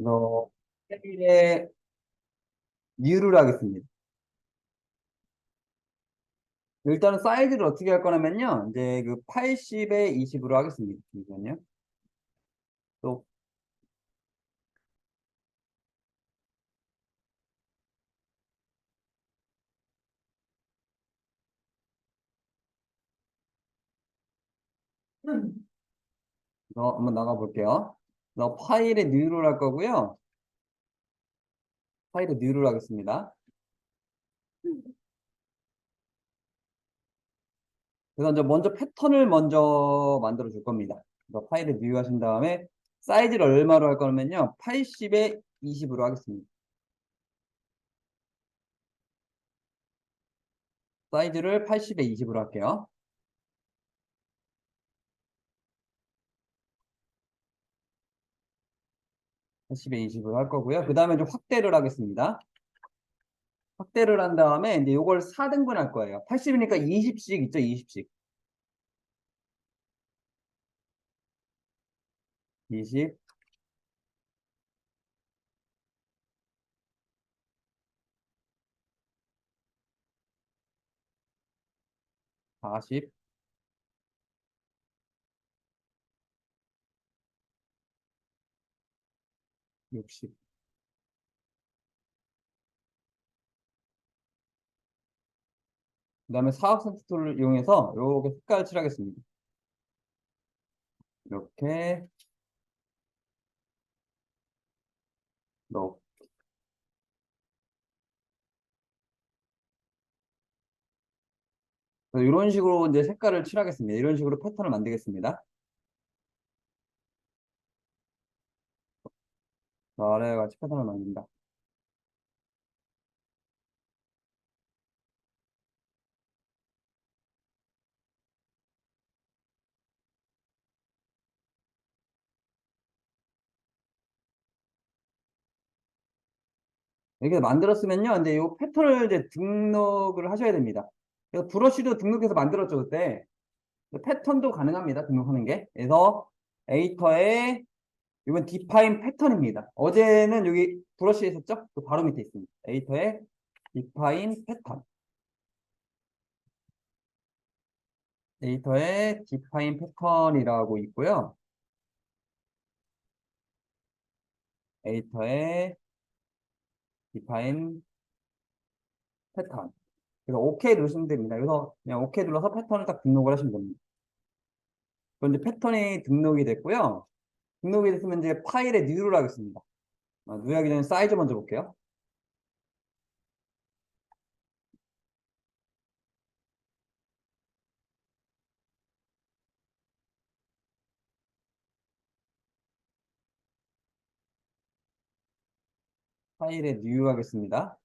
그래서 세일에 뉴를 하겠습니다. 일단은 사이즈를 어떻게 할 거냐면요. 이제 그 80에 20으로 하겠습니다. 잠시만요. 또, 한번 나가 볼게요. 파일에 뉴를 할 거고요. 파일에 뉴를 하겠습니다. 그래서 이제 먼저 패턴을 먼저 만들어 줄 겁니다. 그래서 파일에 뉴 하신 다음에 사이즈를 얼마로 할 거냐면요. 80에 20으로 하겠습니다. 사이즈를 80에 20으로 할게요. 80에 20으로 할 거고요. 그 다음에 좀 확대를 하겠습니다. 확대를 한 다음에 이제 요걸 4등분 할 거예요. 80이니까 20씩 있죠, 20씩. 20, 40, 60. 그 다음에 사각센터 툴을 이용해서 이렇게 색깔을 칠하겠습니다. 이렇게, 이렇게. 이런 식으로 이제 색깔을 칠하겠습니다. 이런 식으로 패턴을 만들겠습니다. 아래 같이 패턴을 만든다. 이렇게 만들었으면요. 이제 이 패턴을 이제 등록을 하셔야 됩니다. 그래서 브러쉬도 등록해서 만들었죠, 그때. 패턴도 가능합니다. 등록하는 게. 그래서 에디터에 이건 define 패턴입니다. 어제는 여기 브러쉬에 있었죠? 그 바로 밑에 있습니다. 에디터에 define 패턴. 에디터에 define 패턴이라고 있고요. 에디터에 define 패턴. 그래서 OK 누르시면 됩니다. 그래서 그냥 OK 눌러서 패턴을 딱 등록을 하시면 됩니다. 그럼 이제 패턴이 등록이 됐고요. 등록이 됐으면 이제 파일에 뉴를 하겠습니다. 뉴 하기 전에 사이즈 먼저 볼게요. 파일에 뉴 하겠습니다.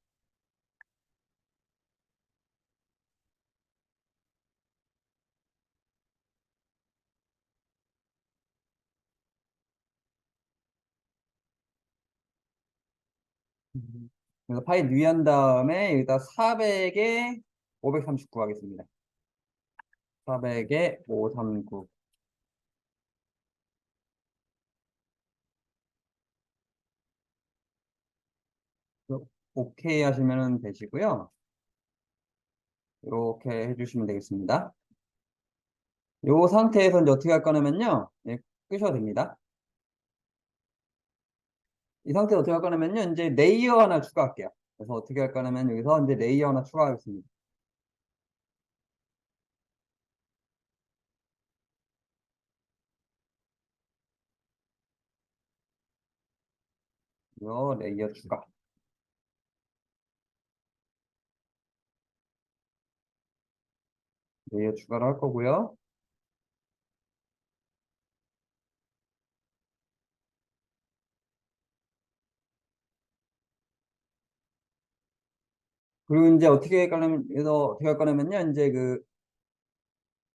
그래서 파일 뉴 한 다음에 여기다 400에 539 하겠습니다. 400에 539. OK 하시면 되시고요. 이렇게 해주시면 되겠습니다. 이 상태에서 이제 어떻게 할 거냐면요. 예, 끄셔도 됩니다. 이 상태에서 어떻게 할 거냐면요. 이제 레이어 하나 추가할게요. 그래서 어떻게 할 거냐면 여기서 이제 레이어 하나 추가하겠습니다. 이거 레이어 추가. 레이어 추가를 할 거고요. 그리고 이제 어떻게 할 거냐면요. 이제 그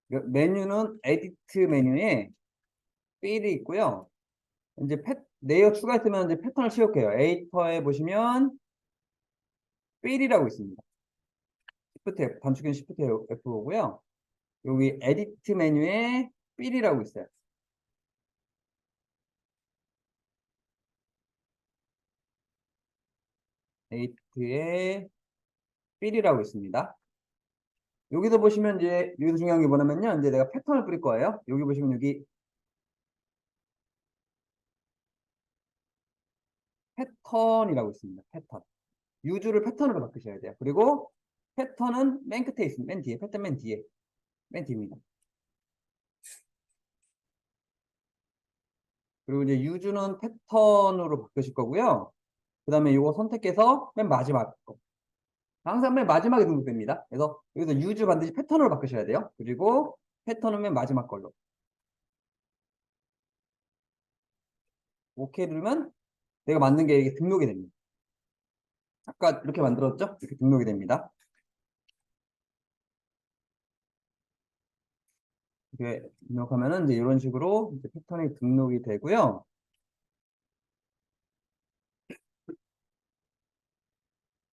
메뉴는 에디트 메뉴에 필이 있고요. 이제 레이어 추가했으면 이제 패턴을 씌울게요. 에디터에 보시면 필이라고 있습니다. Shift F, 단축키는 Shift F고요. 여기 에디트 메뉴에 필이라고 있어요. 에이트에 필이라고 있습니다. 여기서 보시면 이제 여기서 중요한 게 뭐냐면요. 이제 내가 패턴을 뿌릴 거예요. 여기 보시면 여기 패턴이라고 있습니다. 패턴. 유주를 패턴으로 바꾸셔야 돼요. 그리고 패턴은 맨 끝에 있습니다. 맨 뒤에. 패턴 맨 뒤에. 맨 뒤입니다. 그리고 이제 유주는 패턴으로 바꾸실 거고요. 그 다음에 이거 선택해서 맨 마지막 거. 항상 맨 마지막에 등록됩니다. 그래서 여기서 유주 반드시 패턴으로 바꾸셔야 돼요. 그리고 패턴은 맨 마지막 걸로. 오케이 누르면 내가 만든 게 이게 등록이 됩니다. 아까 이렇게 만들었죠? 이렇게 등록이 됩니다. 이렇게 등록하면은 이제 이런 식으로 이제 패턴이 등록이 되고요.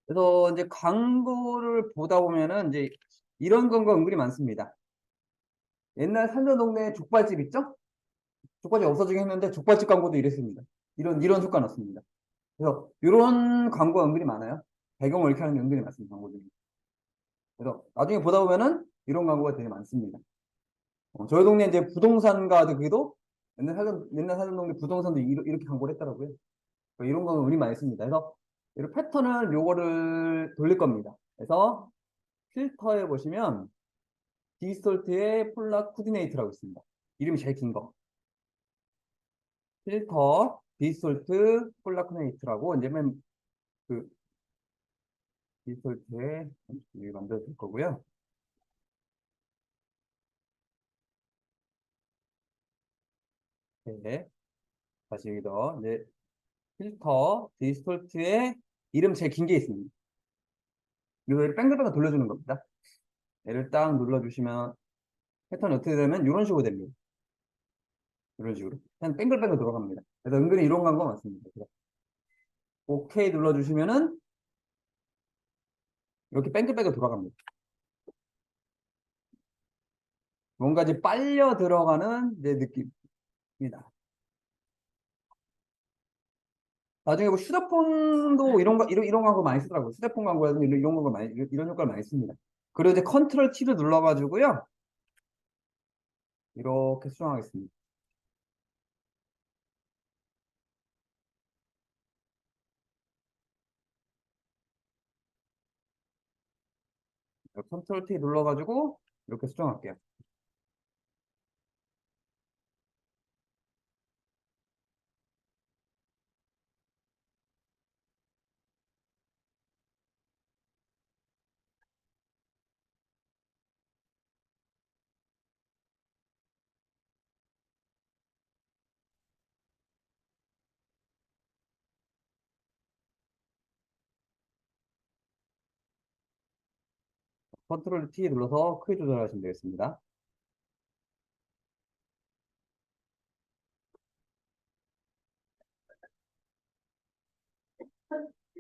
그래서 이제 광고를 보다 보면은 이제 이런 광고가 은근히 많습니다. 옛날 살던 동네 족발집 있죠? 족발집 없어지긴 했는데 족발집 광고도 이랬습니다. 이런 효과 났습니다. 그래서 이런 광고가 은근히 많아요. 배경을 이렇게 하는 게 은근히 많습니다. 광고들이. 그래서 나중에 보다 보면은 이런 광고가 되게 많습니다. 저희 동네 이제 부동산가 거기도 옛날 살던 동네 부동산도 이렇게 광고를 했더라고요. 이런 거는 은근히 많이 씁니다. 그래서 이런 패턴을 요거를 돌릴 겁니다. 그래서 필터에 보시면 디스톨트의 폴라 코디네이트라고 있습니다. 이름이 제일 긴 거. 필터 디스톨트 폴라 코디네이트라고 이제 맨그 디스톨트에 만들어 줄 거고요. 네. 다시 여기서 이제 필터 디스톨트의 이름 제일 긴 게 있습니다. 이거 뺑글뺑글 돌려주는 겁니다. 얘를 딱 눌러주시면 패턴이 어떻게 되면 이런 식으로 됩니다. 이런 식으로. 그냥 뺑글뺑글 돌아갑니다. 그래서 은근히 이런 광고 많습니다. 그래서 오케이 눌러주시면은 이렇게 뺑글뺑글 돌아갑니다. 뭔가 이제 빨려 들어가는 이제 느낌입니다. 나중에 뭐 휴대폰도 이런 광고 많이 쓰더라고요. 휴대폰 광고라든지 이런 광고 많이, 이런 효과를 많이 씁니다. 그리고 이제 컨트롤 T를 눌러가지고요. 이렇게 수정하겠습니다. 컨트롤 T 눌러가지고 이렇게 수정할게요. 컨트롤 T 눌러서 크기 조절하시면 되겠습니다.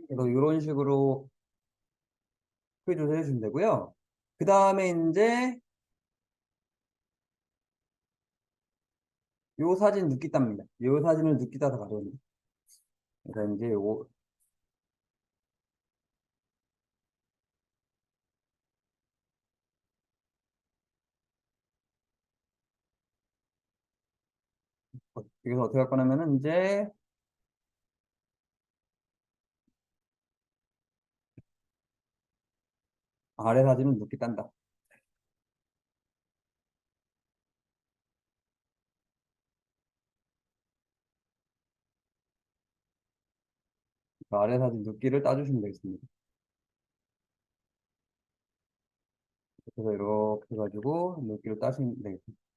그래서 이런 식으로 크기 조절해 주시면 되고요. 그 다음에 이제 요 사진 느끼 답니다. 요 사진을 느끼 따서 가져옵니다. 그래서 이제 요거 여기서 어떻게 할 거냐면은 이제 아래 사진은 느끼 딴다. 아래 사진 느끼를 따주시면 되겠습니다. 그래서 이렇게 해가지고 느끼를 따시면 되겠습니다.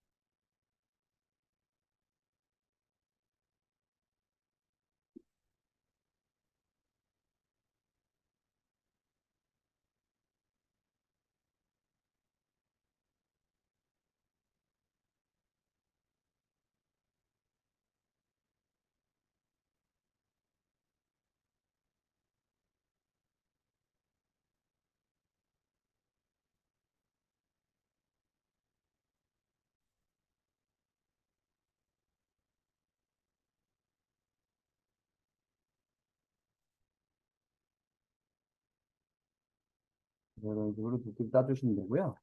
이런 식으로 두께 짜주시면 되고요.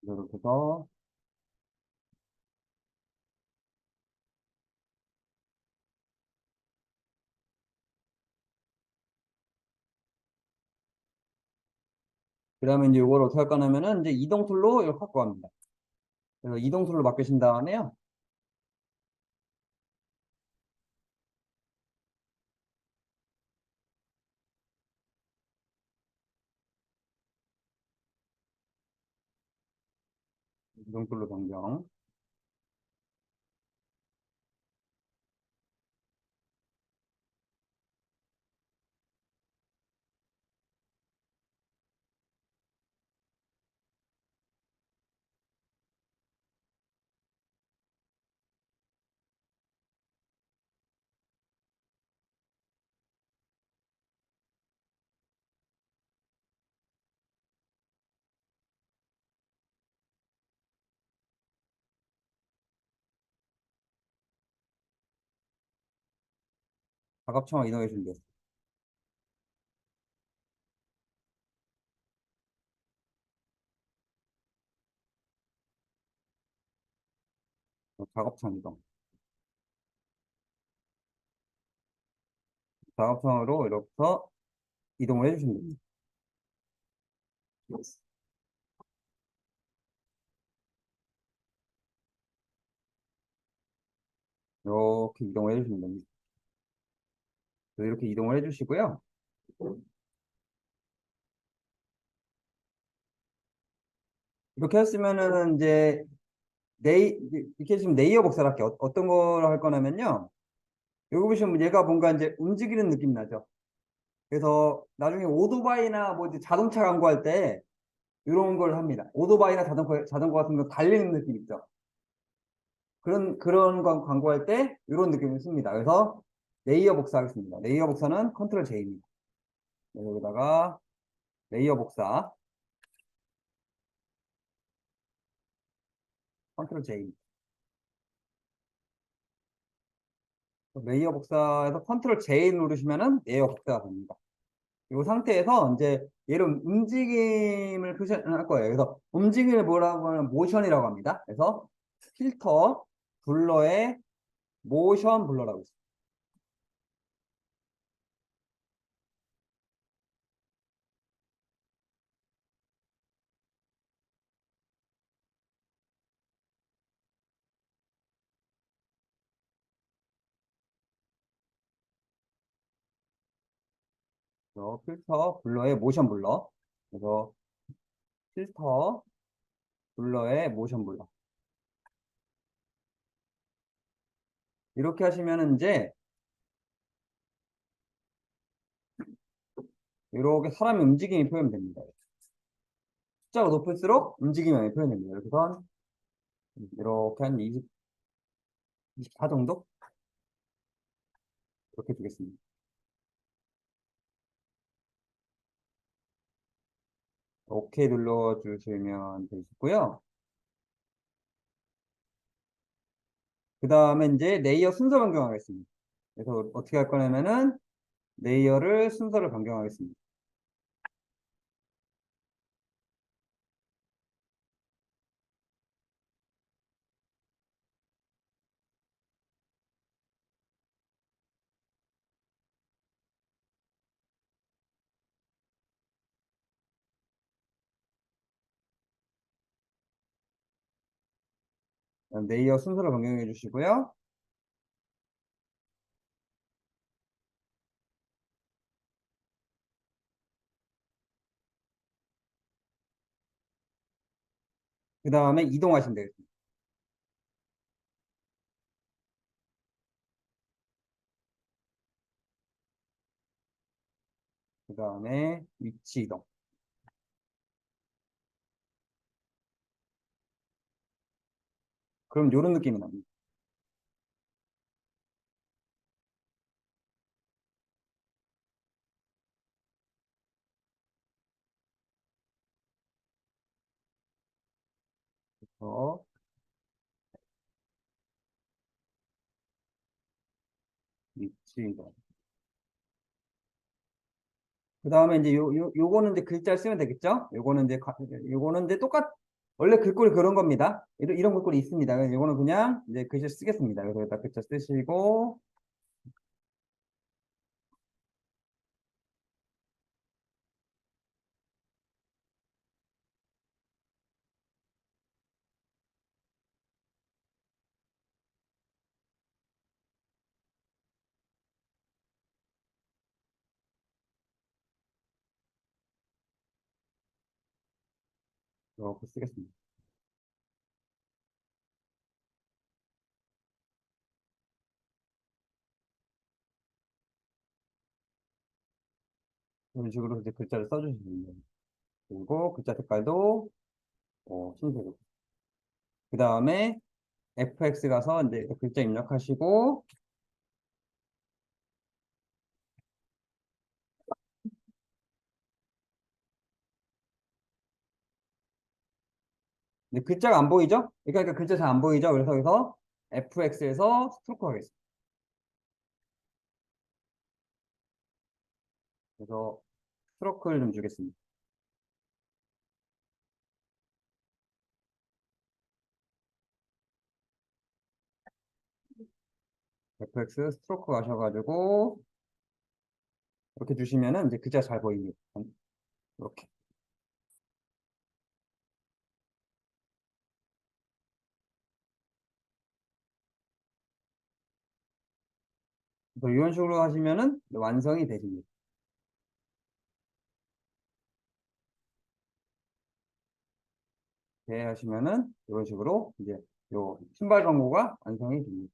이렇게 해서 그 다음에 이제 이걸 어떻게 할 거냐면은 이제 이동 툴로 이렇게 갖고 갑니다. 그래서 이동 툴로 맡기신 다음에요. 이동 툴로 변경. 작업청으로 이동해 주시면 돼요. 작업청 이동. 작업청으로 이렇게 이동을 해주시면 됩니다. 이렇게 이동을 해주시면 됩니다. 이렇게 이동을 해주시고요. 이렇게 했으면은 이제 이렇게 지금 네이어 복사를 할게요. 어떤 걸 할 거냐면요. 여기 보시면 얘가 뭔가 이제 움직이는 느낌 나죠. 그래서 나중에 오토바이나 뭐 이제 자동차 광고할 때 이런 걸 합니다. 오토바이나 자전거 같은 거 달리는 느낌 있죠. 그런 광고할 때 이런 느낌을 씁니다. 그래서 레이어 복사하겠습니다. 레이어 복사는 컨트롤 J입니다. 여기다가 레이어 복사, 컨트롤 J. 레이어 복사에서 컨트롤 J 누르시면은 레이어 복사가 됩니다. 이 상태에서 이제 얘를 움직임을 표시할 거예요. 그래서 움직임을 뭐라고 하면 모션이라고 합니다. 그래서 필터 블러에 모션 블러라고 있어요. 그래서 필터 블러에 모션 블러. 그래서 필터 블러에 모션 블러. 이렇게 하시면은 이제 이렇게 사람의 움직임이 표현됩니다. 숫자가 높을수록 움직임이 많이 표현됩니다. 이렇게 해서 이렇게 한 24 정도? 이렇게 두겠습니다. 오케이 눌러주시면 되시고요. 그 다음에 이제 레이어 순서 변경하겠습니다. 그래서 어떻게 할 거냐면은 레이어를 순서를 변경하겠습니다. 레이어 순서를 변경해 주시고요. 그 다음에 이동하시면 되겠습니다. 그 다음에 위치 이동. 그럼 이런 느낌이 납니다. 어, 위치가. 그 다음에 이제 요거는 이제 글자를 쓰면 되겠죠? 요거는 이제 원래 글꼴이 그런 겁니다. 이런 글꼴이 있습니다. 그래서 요거는 그냥 이제 글씨 쓰겠습니다. 그래서 여기다 글자 쓰시고, 이렇게 쓰겠습니다. 이런 식으로 이제 글자를 써주시면 됩니다. 그리고 글자 색깔도, 흰색으로. 그 다음에 FX 가서 이제 글자 입력하시고, 근데 글자가 안 보이죠? 그러니까 글자 잘 안 보이죠? 그래서 여기서 FX에서 스트로크 하겠습니다. 그래서 스트로크를 좀 주겠습니다. FX 스트로크 가셔가지고 이렇게 주시면은 이제 글자 잘 보입니다. 이렇게. 그래서 이런 식으로 하시면은 완성이 되십니다. 이렇게 하시면은 이런 식으로 이제 요 신발 광고가 완성이 됩니다.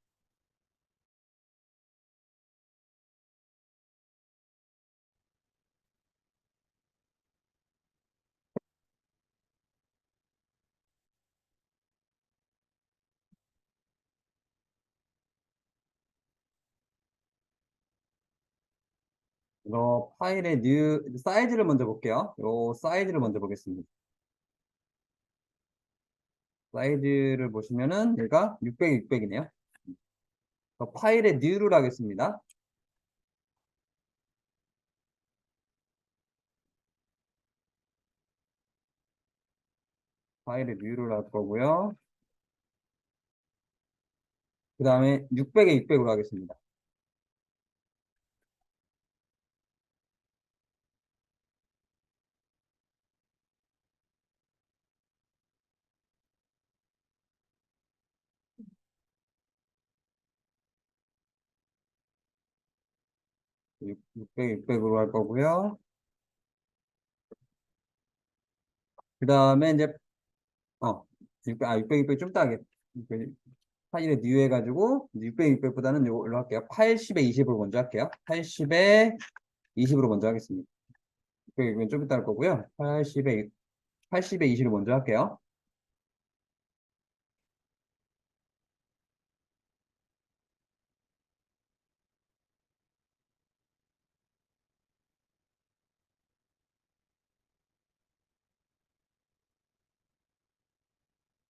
이거 파일의 뉴 사이즈를 먼저 볼게요. 요 사이즈를 먼저 보겠습니다. 사이즈를 보시면은 얘가 600, 600이네요. 파일의 뉴를 하겠습니다. 파일의 뉴를 할 거고요. 그 다음에 600에 600으로 하겠습니다. 600, 600으로 할 거고요. 그 다음에 이제, 어, 600, 600 좀 따게. 파일에 뉴 해가지고, 600, 600보다는 이걸로 할게요. 80에 20으로 먼저 할게요. 80에 20으로 먼저 하겠습니다. 600, 600좀 이따 할 거고요. 80에 20으로 먼저 할게요.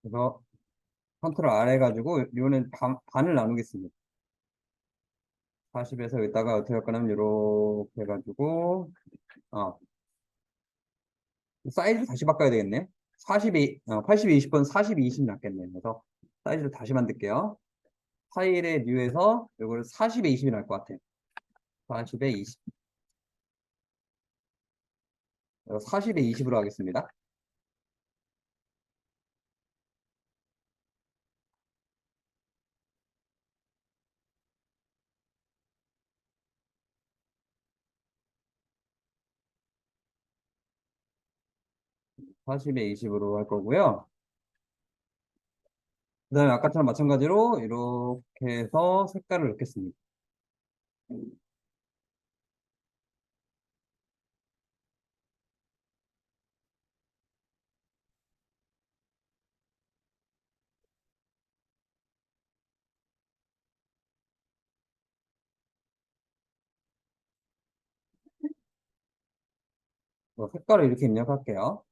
그래서 컨트롤 R 해가지고, 이거는 반을 나누겠습니다. 40에서 여기다가 어떻게 할 거냐면, 이렇게 해가지고, 어, 사이즈 다시 바꿔야 되겠네. 80에 20번 40에 20이 낫겠네. 그래서 사이즈를 다시 만들게요. 파일의 뉴에서 이거를 40에 20이 날 것 같아요. 40에 20. 40에 20으로 하겠습니다. 40에 20으로 할 거고요. 그 다음에 아까처럼 마찬가지로 이렇게 해서 색깔을 넣겠습니다. 색깔을 이렇게 입력할게요.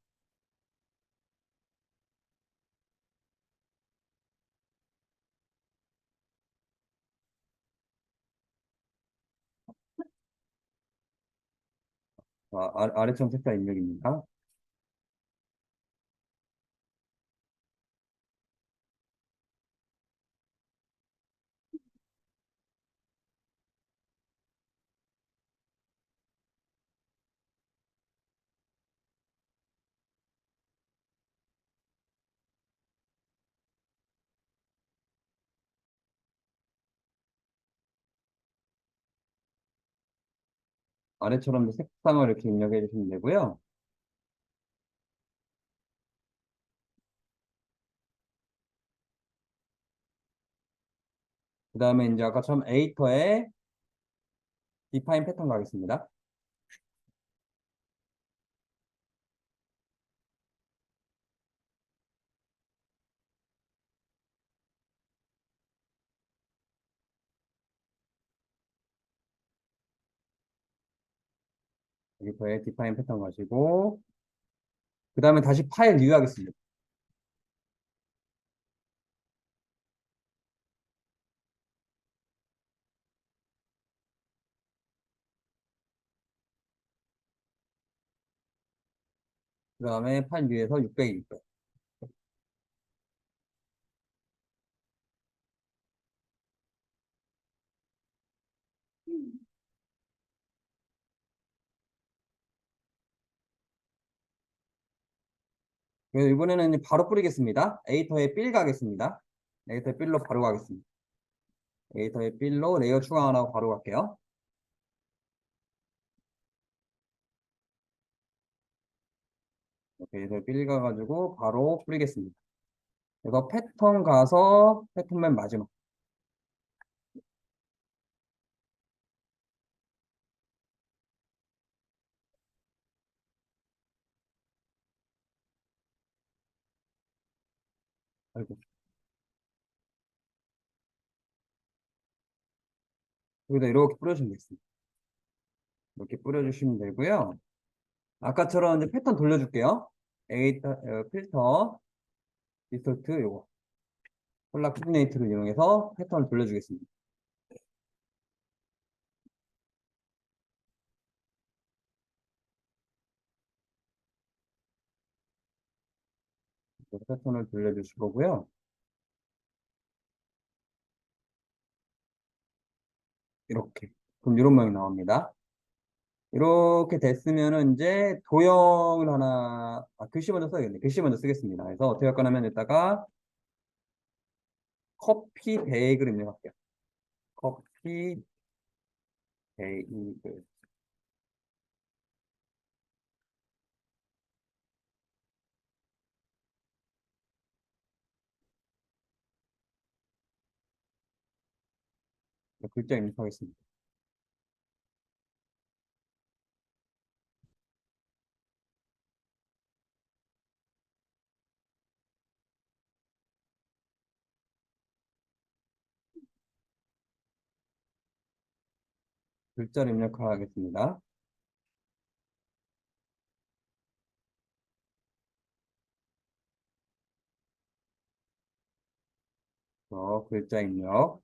아래점 색깔 입력입니다. 아래처럼 색상을 이렇게 입력해 주시면 되고요. 그 다음에 이제 아까처럼 에디터에 디파인 패턴 가겠습니다. 에디터에 디파인 패턴 가시고, 그 다음에 다시 파일 뉴 하겠습니다. 그 다음에 파일 뉴에서 600이 있고요. 그래서 이번에는 이제 바로 뿌리겠습니다. 에디터에 빌 가겠습니다. 에디터에 빌로 바로 가겠습니다. 에디터에 빌로 레이어 추가 안 하고 바로 갈게요. 이렇게 에디터에 빌 가가지고 바로 뿌리겠습니다. 그래서 패턴 가서 패턴 맨 마지막. 아이고. 여기다 이렇게 뿌려주시면 되겠습니다. 이렇게 뿌려주시면 되고요. 아까처럼 이제 패턴 돌려줄게요. 에디터, 필터, 디솔트 요거. 콜라 코디네이트를 이용해서 패턴을 돌려주겠습니다. 그래서 패턴을 돌려주실 거고요. 이렇게. 그럼 이런 모양이 나옵니다. 이렇게 됐으면은 이제 도형을 하나, 글씨 먼저 써야겠네. 글씨 먼저 쓰겠습니다. 그래서 어떻게 할 거냐면 여기다가 커피 베이글 입력할게요. 커피 베이글. 글자 입력하겠습니다. 글자를 입력하겠습니다. 글자 입력.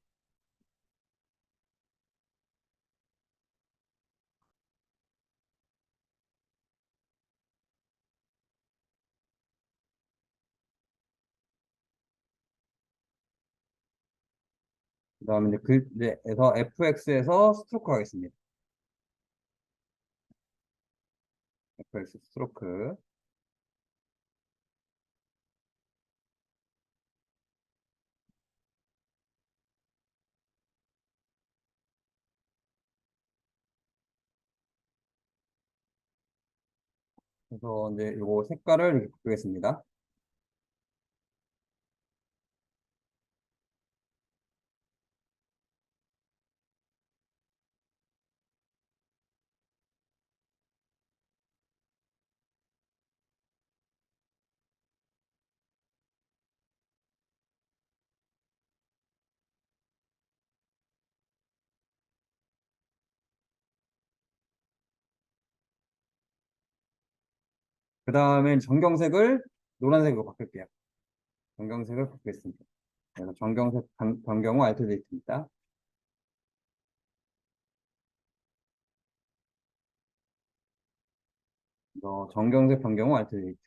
그 다음에 이제 이제에서 fx에서 스트로크 하겠습니다. fx 스트로크. 그래서 이제 요거 색깔을 이렇게 바꾸겠습니다. 그 다음에 정경색을 노란색으로 바꿀게요. 정경색을 바꾸겠습니다. 그래서 정경색 변경 후 알트 데이트입니다. 정경색, 변경호, 알트데이트.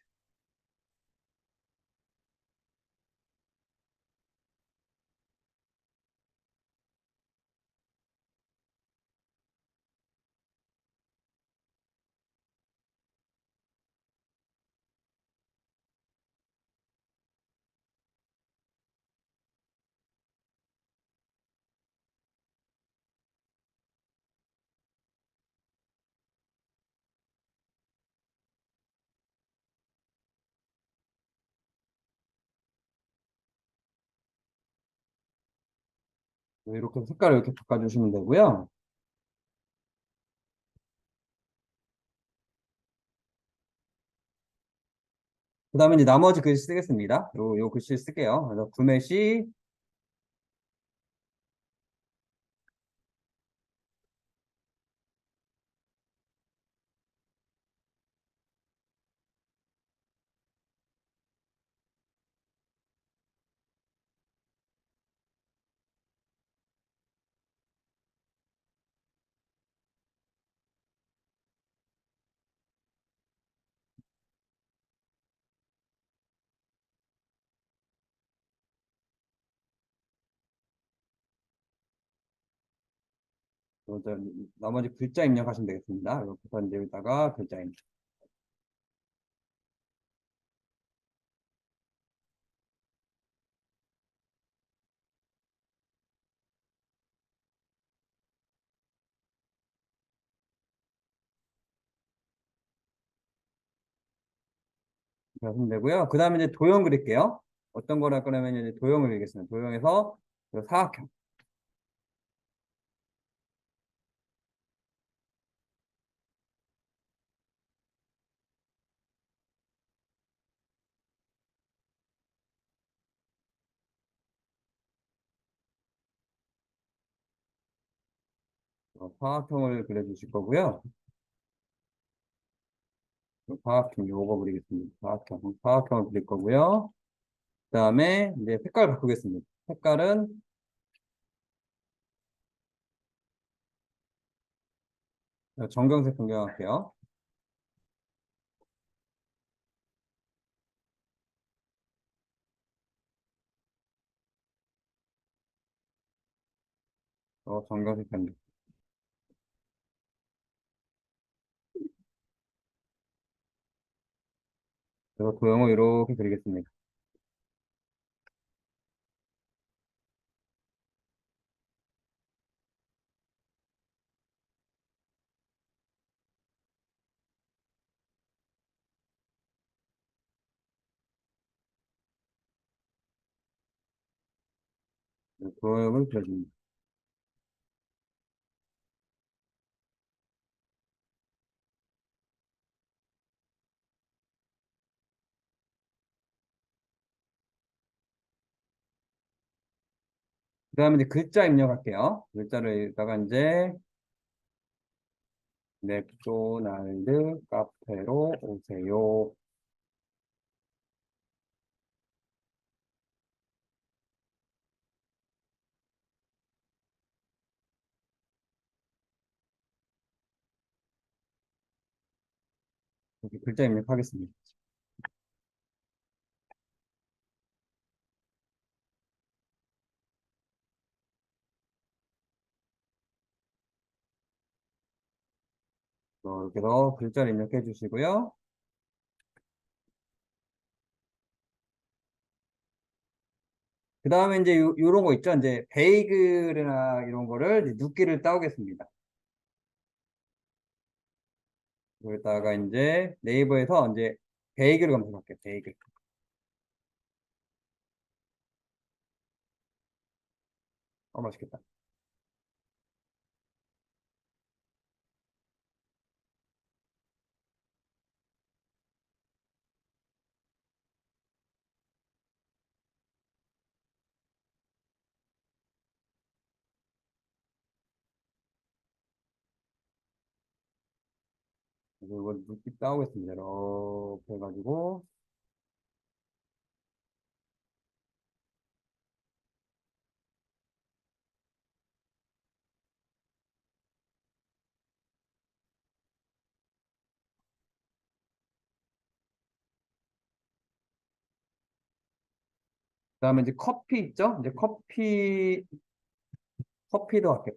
이렇게 색깔을 이렇게 바꿔주시면 되고요. 그 다음에 이제 나머지 글씨 쓰겠습니다. 요 글씨 쓸게요. 그래서 구매 시 먼저 나머지 글자 입력하시면 되겠습니다. 이렇게 이제 여기다가 글자 입력. 하시면 되고요. 그 다음에 이제 도형 그릴게요. 어떤 걸 할 거냐면 이제 도형을 그리겠습니다. 도형에서 사각형, 사각형을 그려주실 거고요. 사각형 요거 그리겠습니다. 사각형을 그릴 거고요. 그 다음에 이제 색깔 바꾸겠습니다. 색깔은 정경색 변경할게요. 정경색 변경. 그래서 도형을 이렇게 그리겠습니다. 도형을 그려줍니다. 그 다음에 이제 글자 입력할게요. 글자를 여기다가 이제 맥도날드 카페로 오세요. 이렇게 글자 입력하겠습니다. 이렇게 해서 글자를 입력해 주시고요. 그 다음에 이제 요런 거 있죠. 이제 베이글이나 이런 거를 이제 눕기를 따오겠습니다. 여기다가 이제 네이버에서 이제 베이글 검색할게요. 베이글. 맛있겠다. 그래서 이걸 눕기 따오겠습니다. 이렇게 해가지고 그다음에 이제 커피 있죠? 이제 커피도 할게요.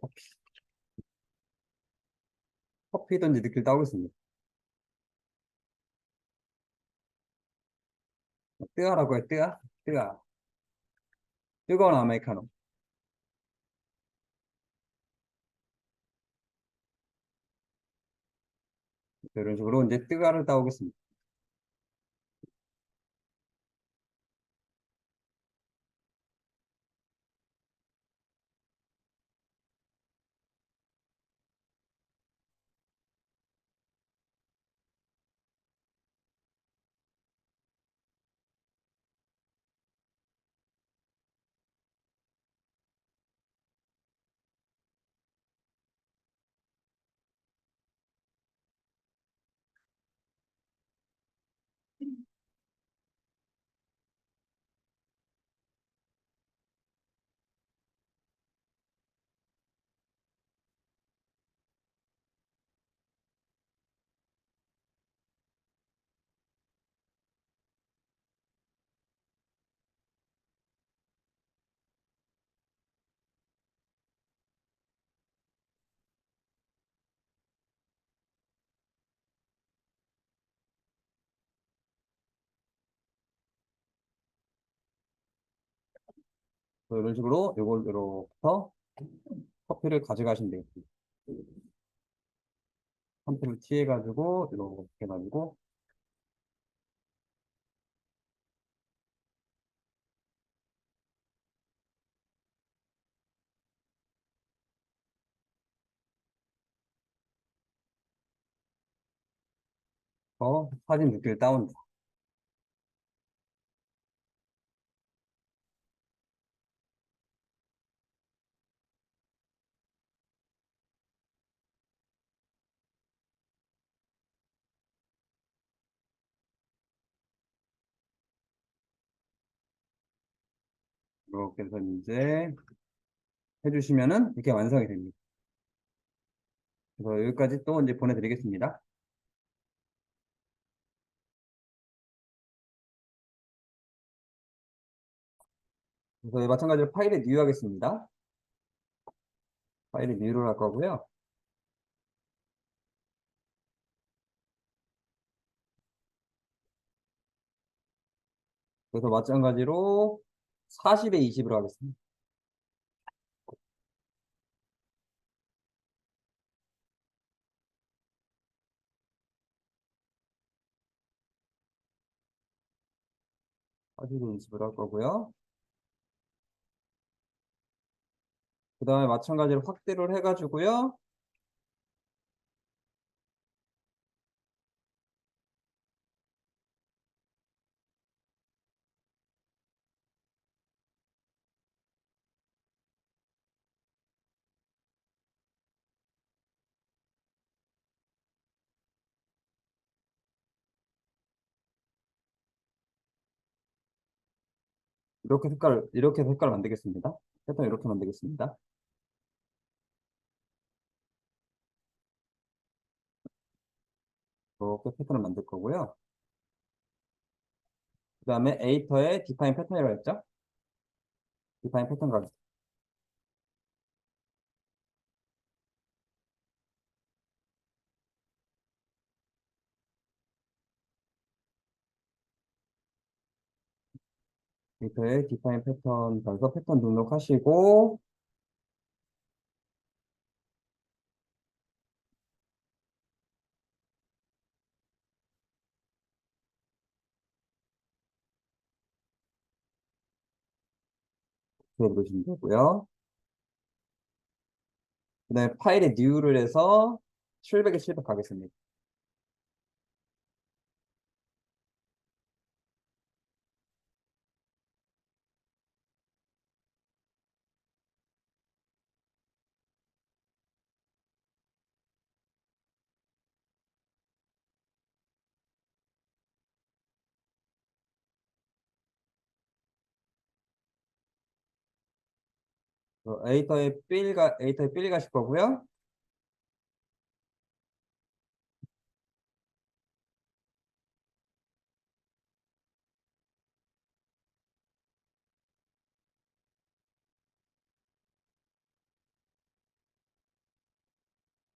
커피도 이제 느낄 따오겠습니다. 뜨아라고 해, 뜨아? 뜨아. 뜨거운 아메리카노. 이런 식으로 이제 뜨아를 따오겠습니다. 이런 식으로 요걸 이로부터 커피를 가져가시면 되겠습니다. 커피를 취해가지고 이렇게 해가지고 사진 느낄 다운. 이렇게 해서 이제 해주시면은 이렇게 완성이 됩니다. 그래서 여기까지 또 이제 보내드리겠습니다. 그래서 마찬가지로 파일에 뉴 하겠습니다. 파일에 뉴를 할 거고요. 그래서 마찬가지로 40에 20으로 하겠습니다. 40에 20으로 할 거고요. 그 다음에 마찬가지로 확대를 해가지고요. 이렇게 색깔을 만들겠습니다. 패턴 이렇게 만들겠습니다. 이렇게 패턴을 만들 거고요. 그 다음에 에이터에 디파인 패턴이라고 했죠? 디파인 패턴 가겠습니다. 에이터에 디파인 패턴 가서 패턴 등록하시고, 들어보시면 되고요. 그 다음에 파일에 뉴를 해서 700에 700 가겠습니다. 에이터에 빌 가실 거고요.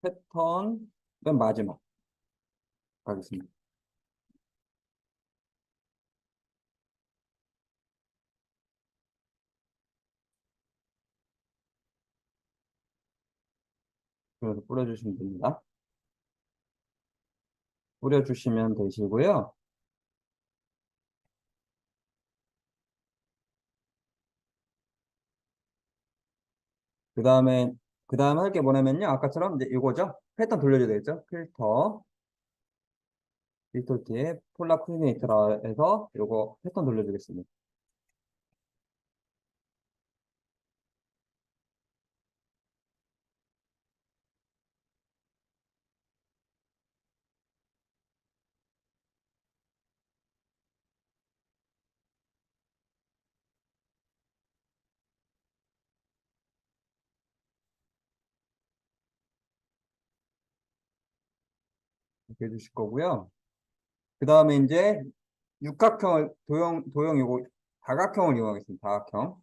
패턴 맨 마지막 가겠습니다. 그래서 뿌려주시면 됩니다. 뿌려주시면 되시고요. 그 다음에 할 게 뭐냐면요. 아까처럼 이제 이거죠. 패턴 돌려줘야 되겠죠. 필터 뒤에 폴라 코디네이터라 해서 요거 패턴 돌려주겠습니다. 이렇게 해주실 거고요. 그 다음에 이제 육각형을, 도형 요거 다각형을 이용하겠습니다. 다각형.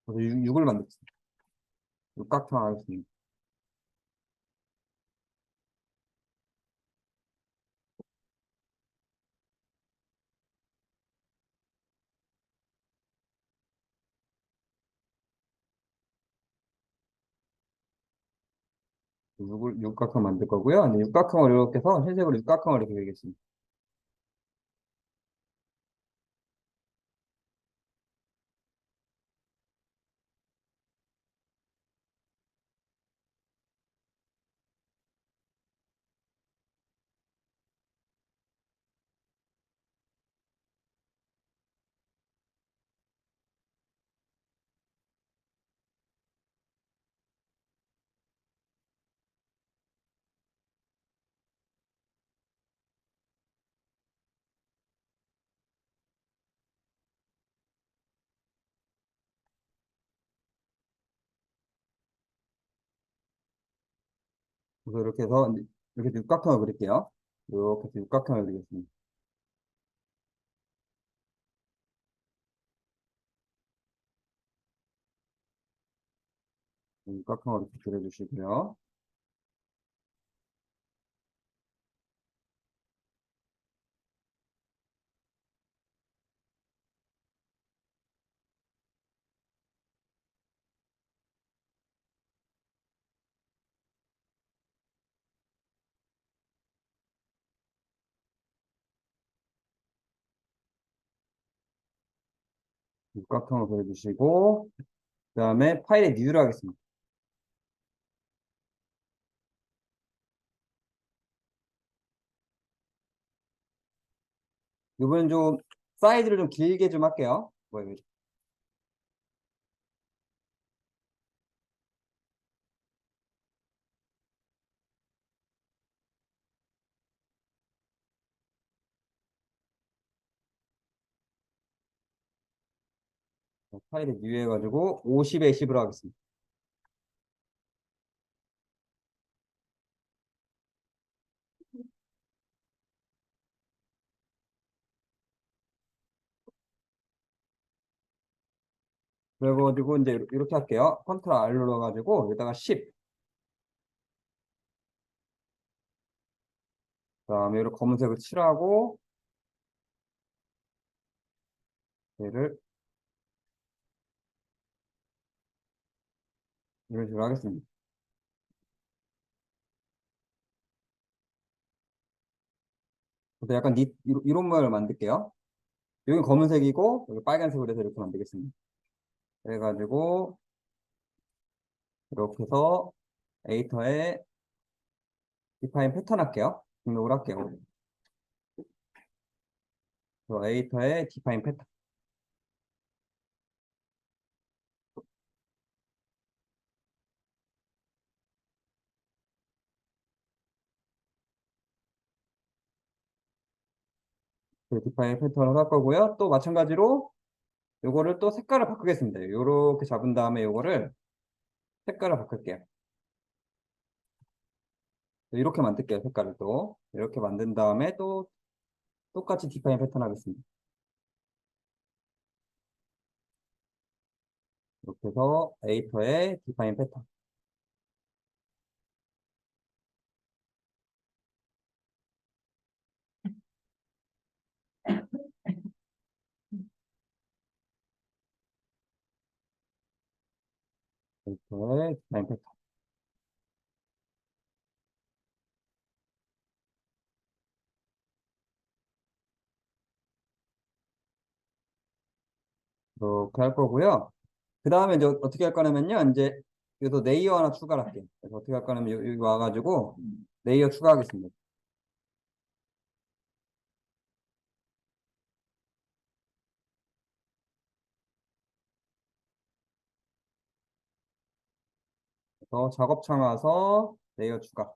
그래서 6을 만들겠습니다. 육각형 하겠습니다. 육각형 만들 거고요. 네, 육각형을 이렇게 해서 흰색으로 육각형을 이렇게 그리겠습니다. 그래서 이렇게 해서 이렇게 해서 육각형을 그릴게요. 이렇게 해서 육각형을 그리겠습니다. 육각형을 이렇게 그려주시고요. 육각형을 그려주시고 그 다음에 파일에 뉴를 하겠습니다. 이번엔 좀 사이즈를 좀 길게 좀 할게요. 파일에 뉴 해가지고 50에 10으로 하겠습니다. 그래가지고 이제 이렇게 할게요. 컨트롤 R 눌러가지고 여기다가 10. 그다음에 이렇게 검은색을 칠하고 얘를 이런 식으로 하겠습니다. 그래서 약간 이런 모양을 만들게요. 여기 검은색이고 여기 빨간색으로 해서 이렇게 만들겠습니다. 그래가지고 이렇게 해서 에디터에 디파인 패턴 할게요. 등록을 할게요. 그래서 에디터에 디파인 패턴. 그 디파인 패턴을 할 거고요. 또 마찬가지로 요거를 또 색깔을 바꾸겠습니다. 요렇게 잡은 다음에 요거를 색깔을 바꿀게요. 이렇게 만들게요. 색깔을 또. 이렇게 만든 다음에 또 똑같이 디파인 패턴 하겠습니다. 이렇게 해서 에이터의 디파인 패턴. 에이터의 디파인 패턴. 이렇게 할 거고요. 그 다음에 이제 어떻게 할 거냐면요. 이제 여기서 레이어 하나 추가를 할게요. 그래서 어떻게 할 거냐면 여기 와가지고 레이어 추가하겠습니다. 그래서 작업창 와서 레이어 추가.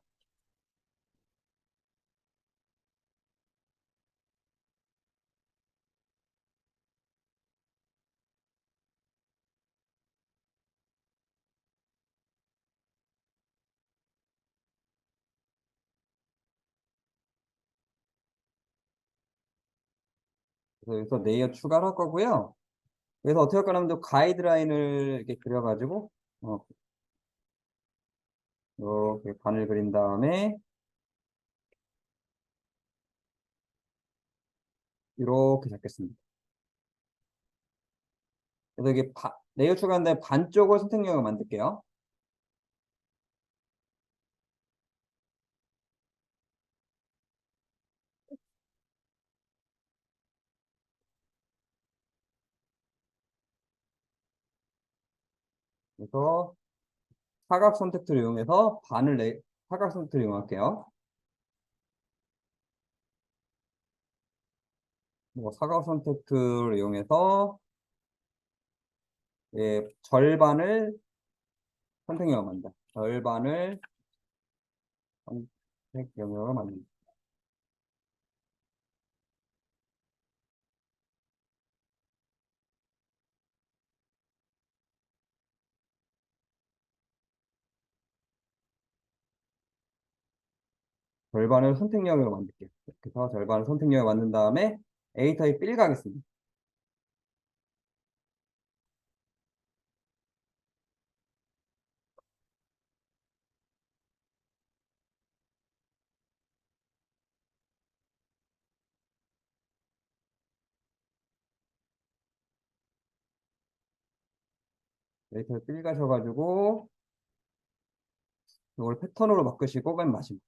그래서 여기서 레이어 추가를 할 거고요. 그래서 어떻게 할 거냐면 또 가이드라인을 이렇게 그려가지고 이렇게 반을 그린 다음에 이렇게 잡겠습니다. 그래서 이게 레이어 추가하는데 반쪽을 선택형으로 만들게요. 그래서 사각 선택툴을 이용해서 사각 선택툴을 이용할게요. 사각 선택툴을 이용해서 절반을 선택형으로 만든다. 절반을 선택형으로 만든다. 절반을 선택형으로 만들게요. 이렇게 해서 절반을 선택형으로 만든 다음에 A 타입 빌 가겠습니다. A 타입 빌 가셔가지고 이걸 패턴으로 바꾸시고 맨 마지막.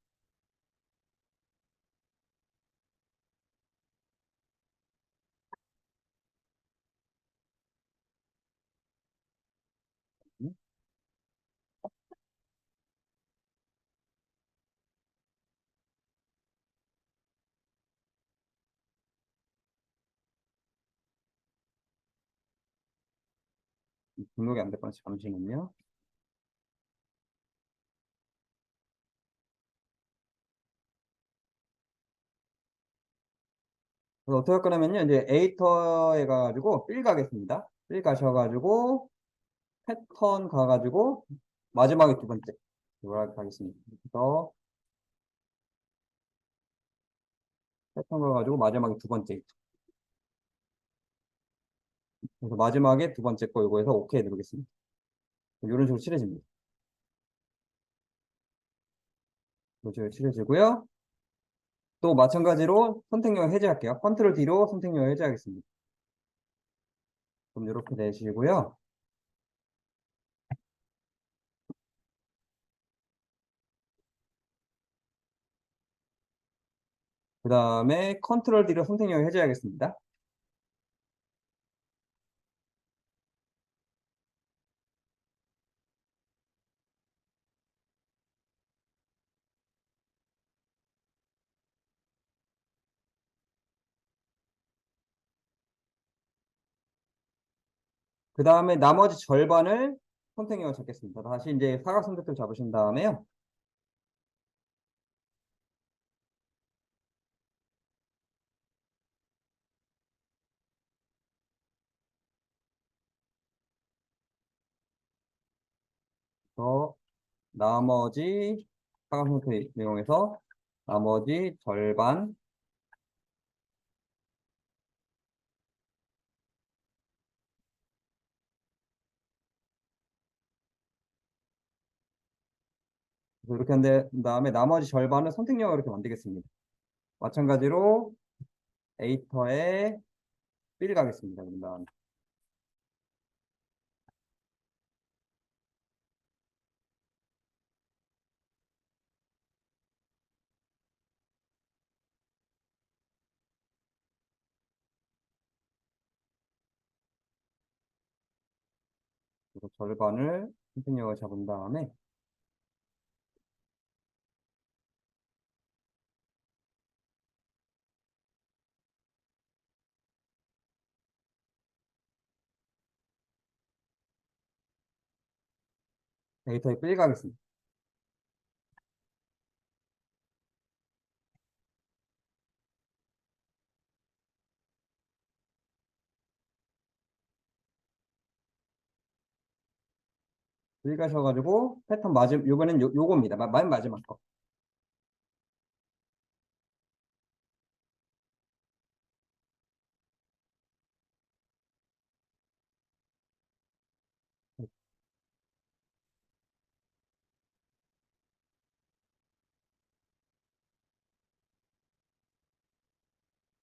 등록이 안 될 뻔했어요. 잠시만요. 그래서 어떻게 할 거냐면요. 이제 에디터에 가가지고 빌 가겠습니다. 빌 가셔가지고 패턴 가가지고 마지막에 두 번째 이걸 가겠습니다. 그래서 패턴 가가지고 마지막에 두 번째. 그래서 마지막에 두 번째 거 이거 해서 오케이 누르겠습니다. 이런 식으로 칠해집니다. 이런 식으로 칠해지고요. 또 마찬가지로 선택력 해제할게요. 컨트롤 D로 선택력 해제하겠습니다. 그럼 이렇게 되시고요. 그 다음에 컨트롤 D로 선택력 해제하겠습니다. 그 다음에 나머지 절반을 선택형을 잡겠습니다. 다시 이제 사각선택을 잡으신 다음에요. 더 나머지 사각형태 이용해서 나머지 절반 이렇게 한 다음에 나머지 절반을 선택형으로 이렇게 만들겠습니다. 마찬가지로 에이터에 B를 가겠습니다. 그런 다음에 그리고 절반을 선택형을 잡은 다음에 에이터에 B를 가겠습니다. B 가셔가지고 패턴 요거는 요겁니다. 맨 마지막 거.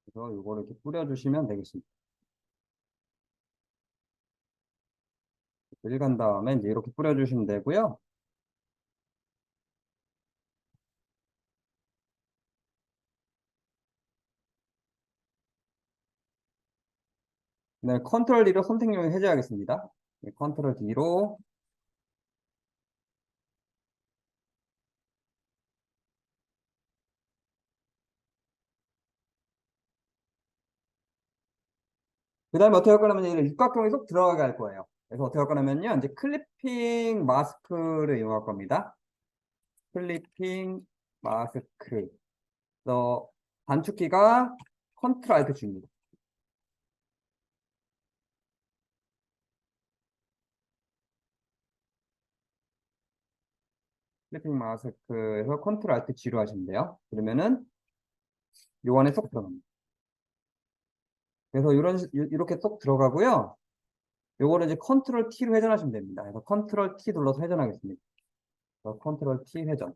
그래서 요거를 이렇게 뿌려주시면 되겠습니다. B 간 다음에 이제 이렇게 뿌려주시면 되고요. 네, 컨트롤 D로 선택용을 해제하겠습니다. 네, 컨트롤 D로 그 다음에 어떻게 할 거냐면 이제 육각형이 쏙 들어가게 할 거예요. 그래서 어떻게 할 거냐면요. 이제 클리핑 마스크를 이용할 겁니다. 클리핑 마스크. 그래서 단축키가 컨트롤 알트 G입니다. 클리핑 마스크에서 컨트롤 알트 G로 하시면 돼요. 그러면은 요 안에 쏙 들어갑니다. 그래서 이렇게 쏙 들어가고요. 요거를 이제 컨트롤 T로 회전하시면 됩니다. 그래서 컨트롤 T 눌러서 회전하겠습니다. 그래서 컨트롤 T 회전.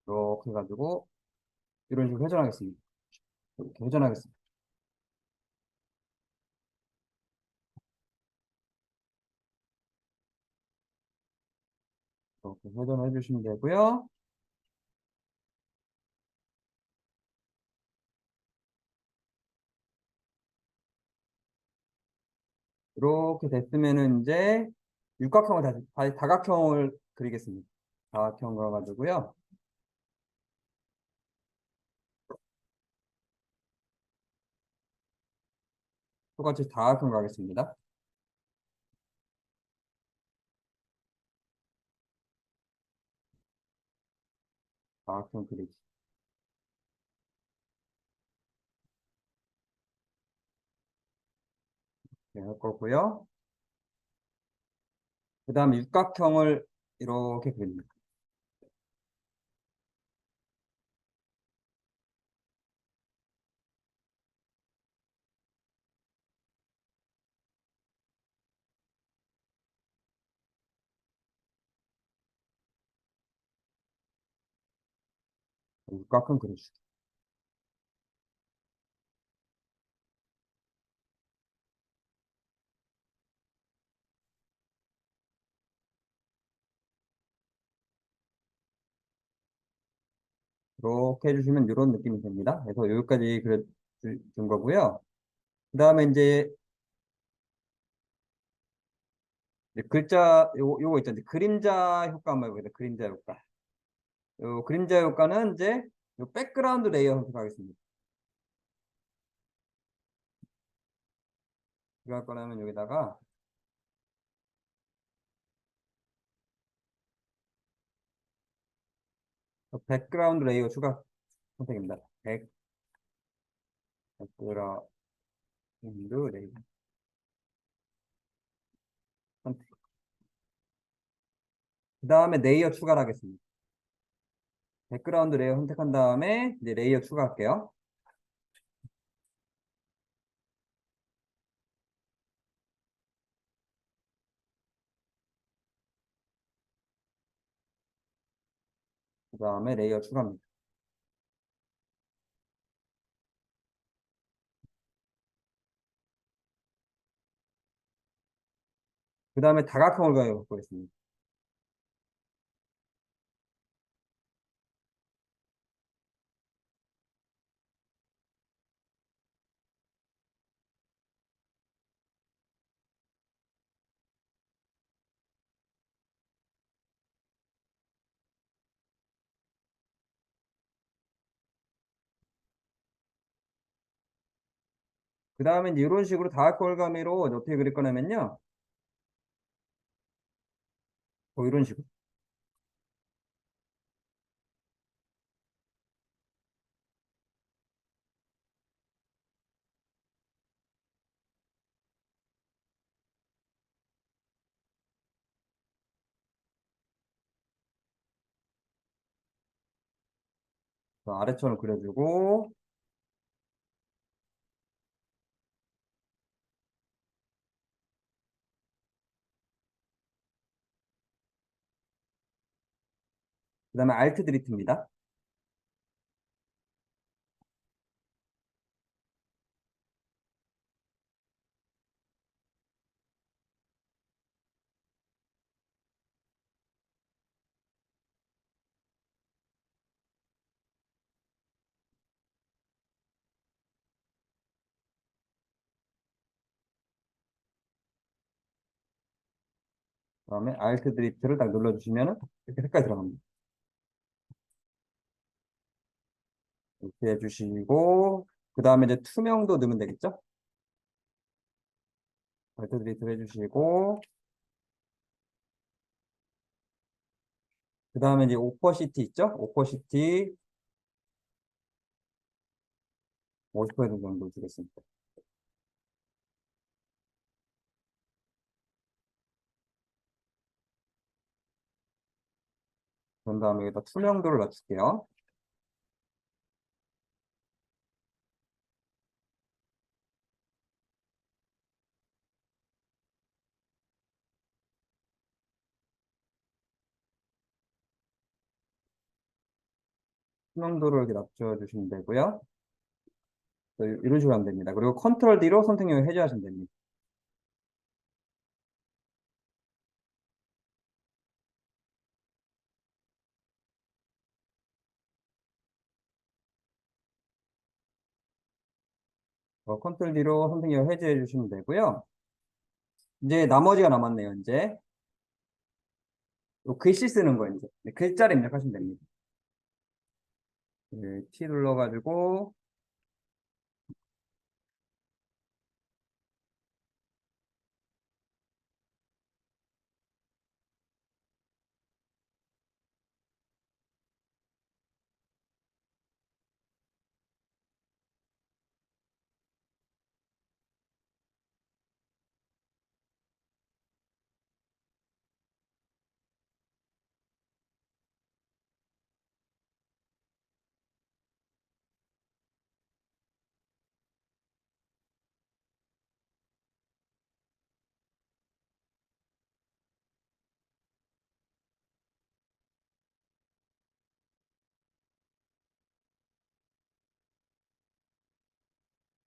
이렇게 해가지고 이런 식으로 회전하겠습니다. 이렇게 회전하겠습니다. 이렇게 회전해 주시면 되고요. 이렇게 됐으면은 이제 육각형을 다시 다각형을 그리겠습니다. 다각형 그어가지고요. 똑같이 다각형 가겠습니다. 다각형 그리기. 이렇게 할 거고요. 그 다음에 육각형을 이렇게 그립니다. 육각형 그려주기. 이렇게 해주시면 이런 느낌이 됩니다. 그래서 여기까지 그려준 거고요. 그 다음에 이제 요거 있잖아요. 그림자 효과 한번 해보겠습니다. 그림자 효과. 요 그림자 효과는 이제 요 백그라운드 레이어 선택하겠습니다. 이거 할 거라면 여기다가 백그라운드 레이어 추가 선택입니다. 백그라운드 레이어. 그 다음에 레이어 추가를 하겠습니다. 백그라운드 레이어 선택한 다음에 이제 레이어 추가할게요. 그 다음에 레이어 추가합니다. 그 다음에 다각형을 가보겠습니다. 그 다음에 이제 이런 식으로 다각형감으로 어떻게 그릴 거냐면요. 이런 식으로. 아래천을 그려주고, 그 다음에 알트 드리프트입니다. 그 다음에 알트 드리프트를 딱 눌러주시면은 이렇게 색깔이 들어갑니다. 이렇게 해주시고, 그 다음에 이제 투명도 넣으면 되겠죠? 알트 드리프트 해주시고, 그 다음에 이제 오퍼시티 있죠? 오퍼시티 50% 정도 주겠습니다. 그런 다음에 여기다 투명도를 낮출게요. 투명도를 이렇게 낮춰주시면 되고요. 이런 식으로 하면 됩니다. 그리고 컨트롤 D로 선택력을 해제하시면 됩니다. 컨트롤 D로 선택력을 해제해 주시면 되고요. 이제 나머지가 남았네요. 이제 요 글씨 쓰는 거 이제 글자를 입력하시면 됩니다. T 눌러가지고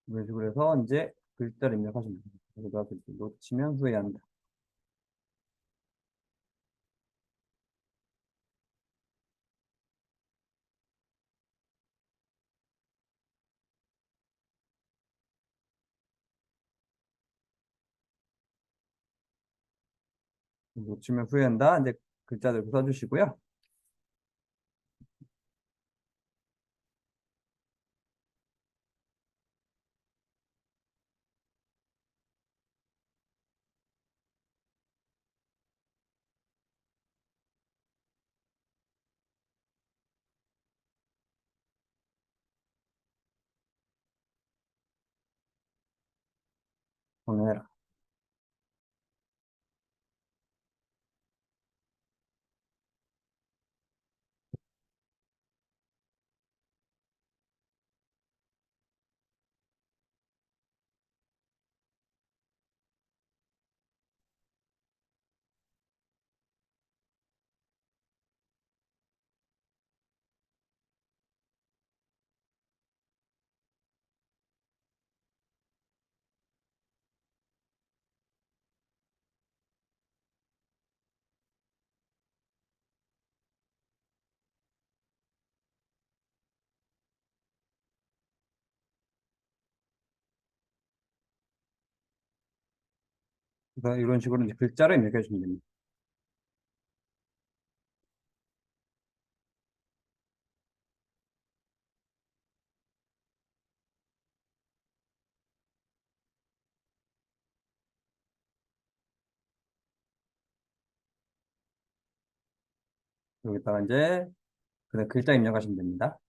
이런 식으로 해서 이제 글자를 입력하시면 됩니다. 여기다 글씨 놓치면 후회한다. 놓치면 후회한다. 이제 글자들 써주시고요. 정리해라. 그래서 이런 식으로 이제 글자를 입력해 주면 됩니다. 여기다가 이제 그 글자 입력하시면 됩니다.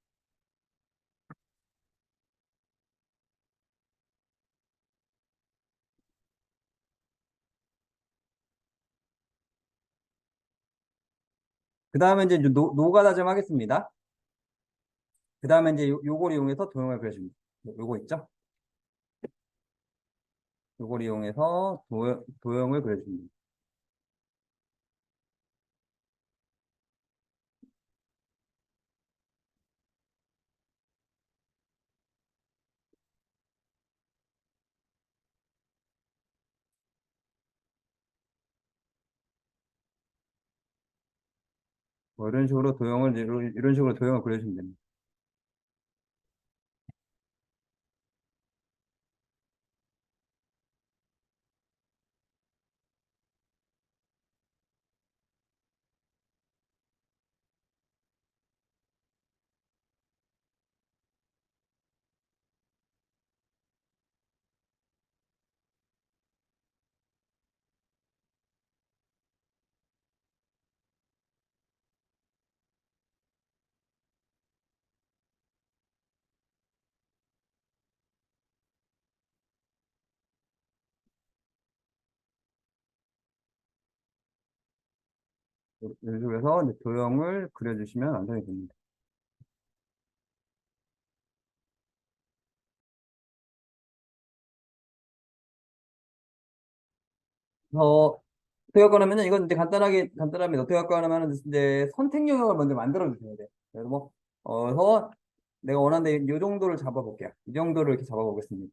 그 다음에 이제 노가다 좀 하겠습니다. 그 다음에 이제 요걸 이용해서 도형을 그려줍니다. 요거 있죠? 요걸 이용해서 도형을 그려줍니다. 뭐 이런 식으로 이런 식으로 도형을 그려주면 됩니다. 이런 식으로 해서 이제 도형을 그려주시면 완성이 됩니다. 어, 어떻게 할 거냐면은 이건 이제 간단합니다. 어떻게 할 거냐면은 이제 선택 영역을 먼저 만들어 주셔야 돼요. 그래서 뭐, 그래서 내가 원하는 이 정도를 잡아볼게요. 이 정도를 이렇게 잡아보겠습니다.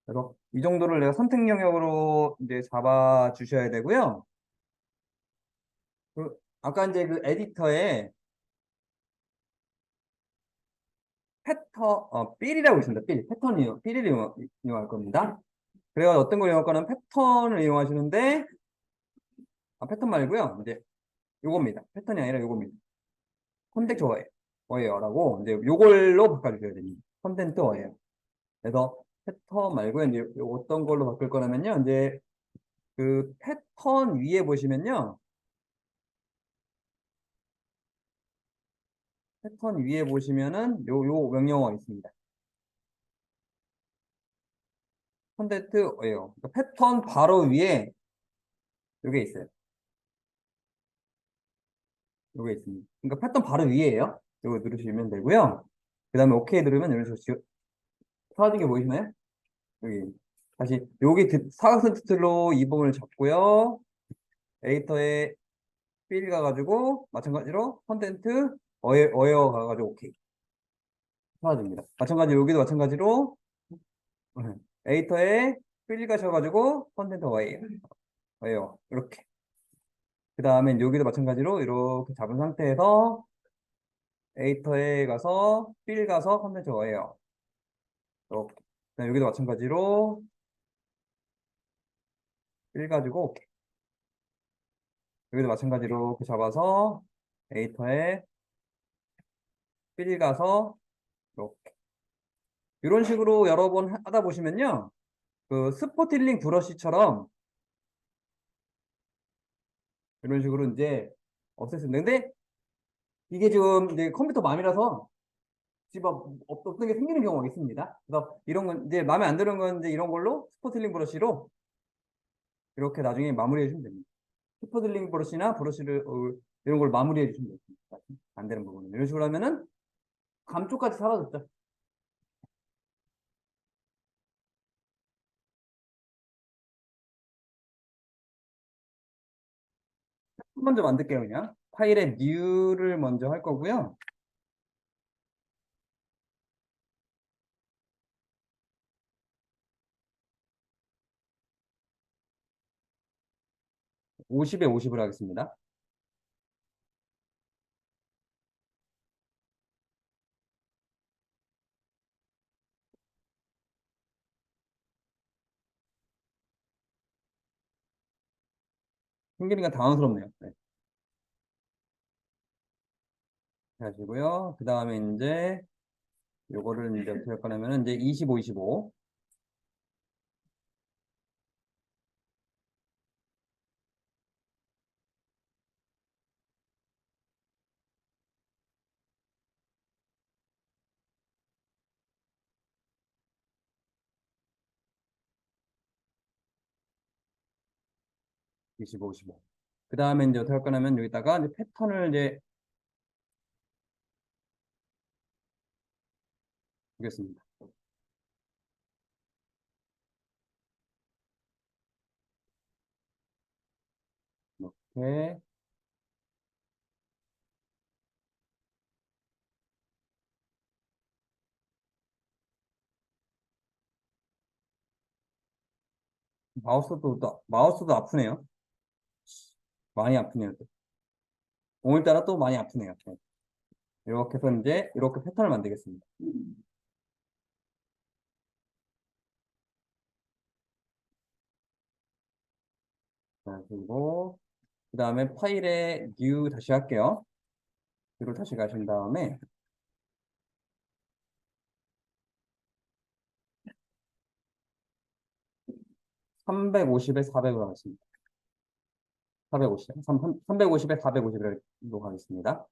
그래서 이 정도를 내가 선택 영역으로 이제 잡아 주셔야 되고요. 아까 이제 그 에디터에 필이라고 있습니다. 필을 이용할 겁니다. 그래서 어떤 걸 이용할 거는 패턴을 이용하시는데, 패턴 말고요. 이제 요겁니다. 패턴이 아니라 요겁니다. 컨텍스트 어웨어라고 이제 요걸로 바꿔주셔야 됩니다. 컨텐트 어웨어. 그래서 패턴 말고 이제 어떤 걸로 바꿀 거냐면요. 이제 그 패턴 위에 보시면요. 패턴 위에 보시면은 요 명령어가 있습니다. 컨텐트 어웨어. 그러니까 패턴 바로 위에 요게 있어요. 요게 있습니다. 그러니까 패턴 바로 위에요. 요거 누르시면 되고요. 그 다음에 OK 누르면 이런 식으로 사라진 게 보이시나요? 여기 다시 여기 사각선 티틀로 이 부분을 잡고요. 에디터에 필 가가지고 마찬가지로 컨텐트 어웨어 가가지고 오케이 사라집니다. 마찬가지로 여기도 마찬가지로 에디터에 필 가셔가지고 컨텐트 어웨어 이렇게 그 다음에 여기도 마찬가지로 이렇게 잡은 상태에서 에디터에 가서 필 가서 컨텐트 어웨어 이렇게 그다음에 여기도 마찬가지로 필 가지고 오케이 여기도 마찬가지로 이렇게 잡아서 에디터에 필 가서 이렇게 이런 식으로 여러 번 하다 보시면요. 그 스포틸링 브러쉬처럼 이런 식으로 이제 없앨 수 있는데 이게 지금 이제 컴퓨터 맘이라서 없던 게 생기는 경우가 있습니다. 그래서 이런 건 이제 마음에 안 드는 건 이제 이런 걸로 스포틀링 브러쉬로 이렇게 나중에 마무리해 주시면 됩니다. 스포틀링 브러쉬나 브러쉬를 이런 걸 마무리해 주시면 됩니다. 안 되는 부분은 이런 식으로 하면은 감쪽까지 사라졌죠. 먼저 만들게요, 그냥. 파일에 new를 먼저 할 거고요. 50에 50을 하겠습니다. 생기니까 당황스럽네요. 네. 하시고요. 그 다음에 이제 요거를 이제 어떻게 할 거냐면은 이제 25, 25. 25, 25. 그 다음에 이제 어떻게 할 거냐면 여기다가 이제 패턴을 이제 주겠습니다. 이렇게 마우스도 아프네요. 많이 아프네요. 또. 오늘따라 또 많이 아프네요. 네. 이렇게 해서 이제 이렇게 패턴을 만들겠습니다. 자, 그리고 그 다음에 파일에 new 다시 할게요. 이걸 다시 가신 다음에 350에 400으로 하겠습니다. 450, 350에 450으로 가겠습니다.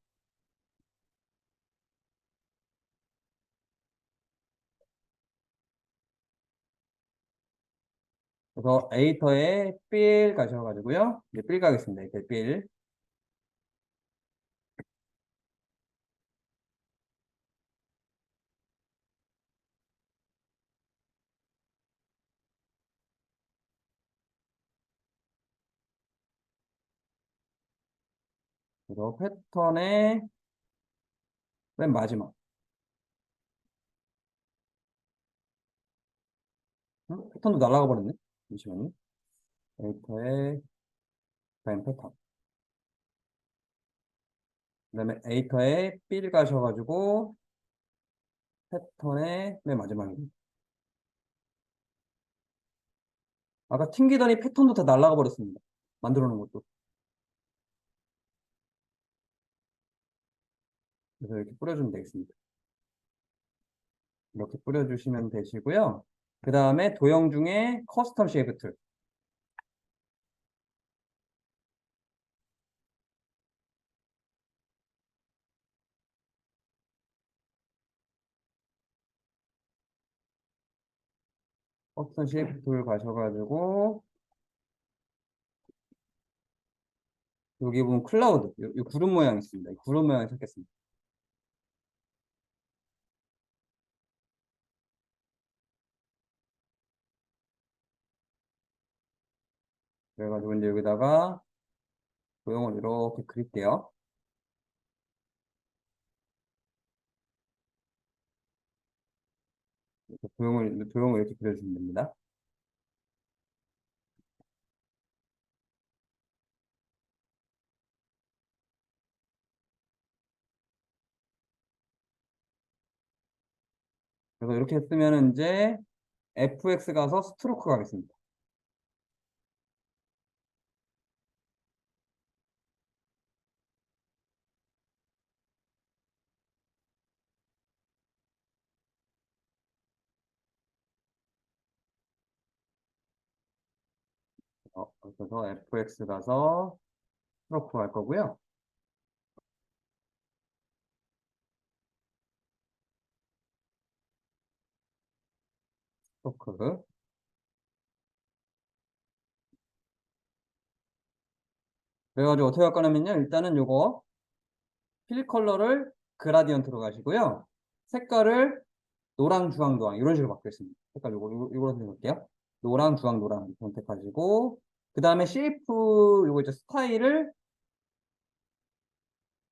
그래서 에디터에 필 가셔가지고요. 이제 필 가겠습니다. 이렇게 필. 그래서 패턴의 맨 마지막. 패턴도 날아가 버렸네. 잠시만요. 에디터에 그다음 패턴. 그다음에 에디터에 필 가셔가지고 패턴의 맨 마지막입니다. 아까 튕기더니 패턴도 다 날아가 버렸습니다. 만들어 놓은 것도. 그래서 이렇게 뿌려주면 되겠습니다. 이렇게 뿌려주시면 되시고요. 그 다음에 도형 중에 커스텀 쉐이프 툴. 커스텀 쉐이프 툴 가셔가지고 여기 보면 클라우드, 이 구름 모양 있습니다. 이 구름 모양 찾겠습니다. 그래가지고 이제 여기다가 도형을 이렇게 그릴게요. 이렇게 도형을 이렇게 그려주시면 됩니다. 그래서 이렇게 쓰면 이제 FX 가서 스트로크 가겠습니다. 그래서 FX 가서 스트로크 갈 거고요. 스트로크. 그래가지고 어떻게 할 거냐면요. 일단은 요거 필 컬러를 그라디언트로 가시고요. 색깔을 노랑, 주황, 노랑 이런 식으로 바뀌었습니다. 색깔 요거 선택할게요. 노랑, 주황, 노랑 선택하시고 그 다음에 쉐이프 요거 이제 스타일을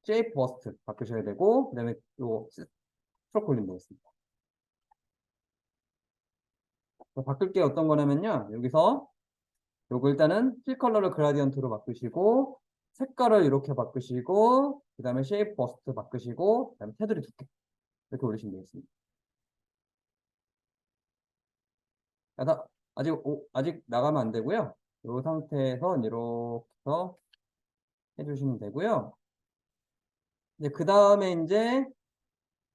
쉐이프 버스트 바꾸셔야 되고 그 다음에 요 스트로크 올리면 되겠습니다. 바꿀 게 어떤 거냐면요. 여기서 요거 일단은 필 컬러를 그라디언트로 바꾸시고 색깔을 이렇게 바꾸시고 그 다음에 쉐이프 버스트 바꾸시고 그 다음에 테두리 두께 이렇게 올리시면 되겠습니다. 아직 나가면 안 되고요. 이 상태에서 이렇게 해서 해주시면 되고요. 이제 그 다음에 이제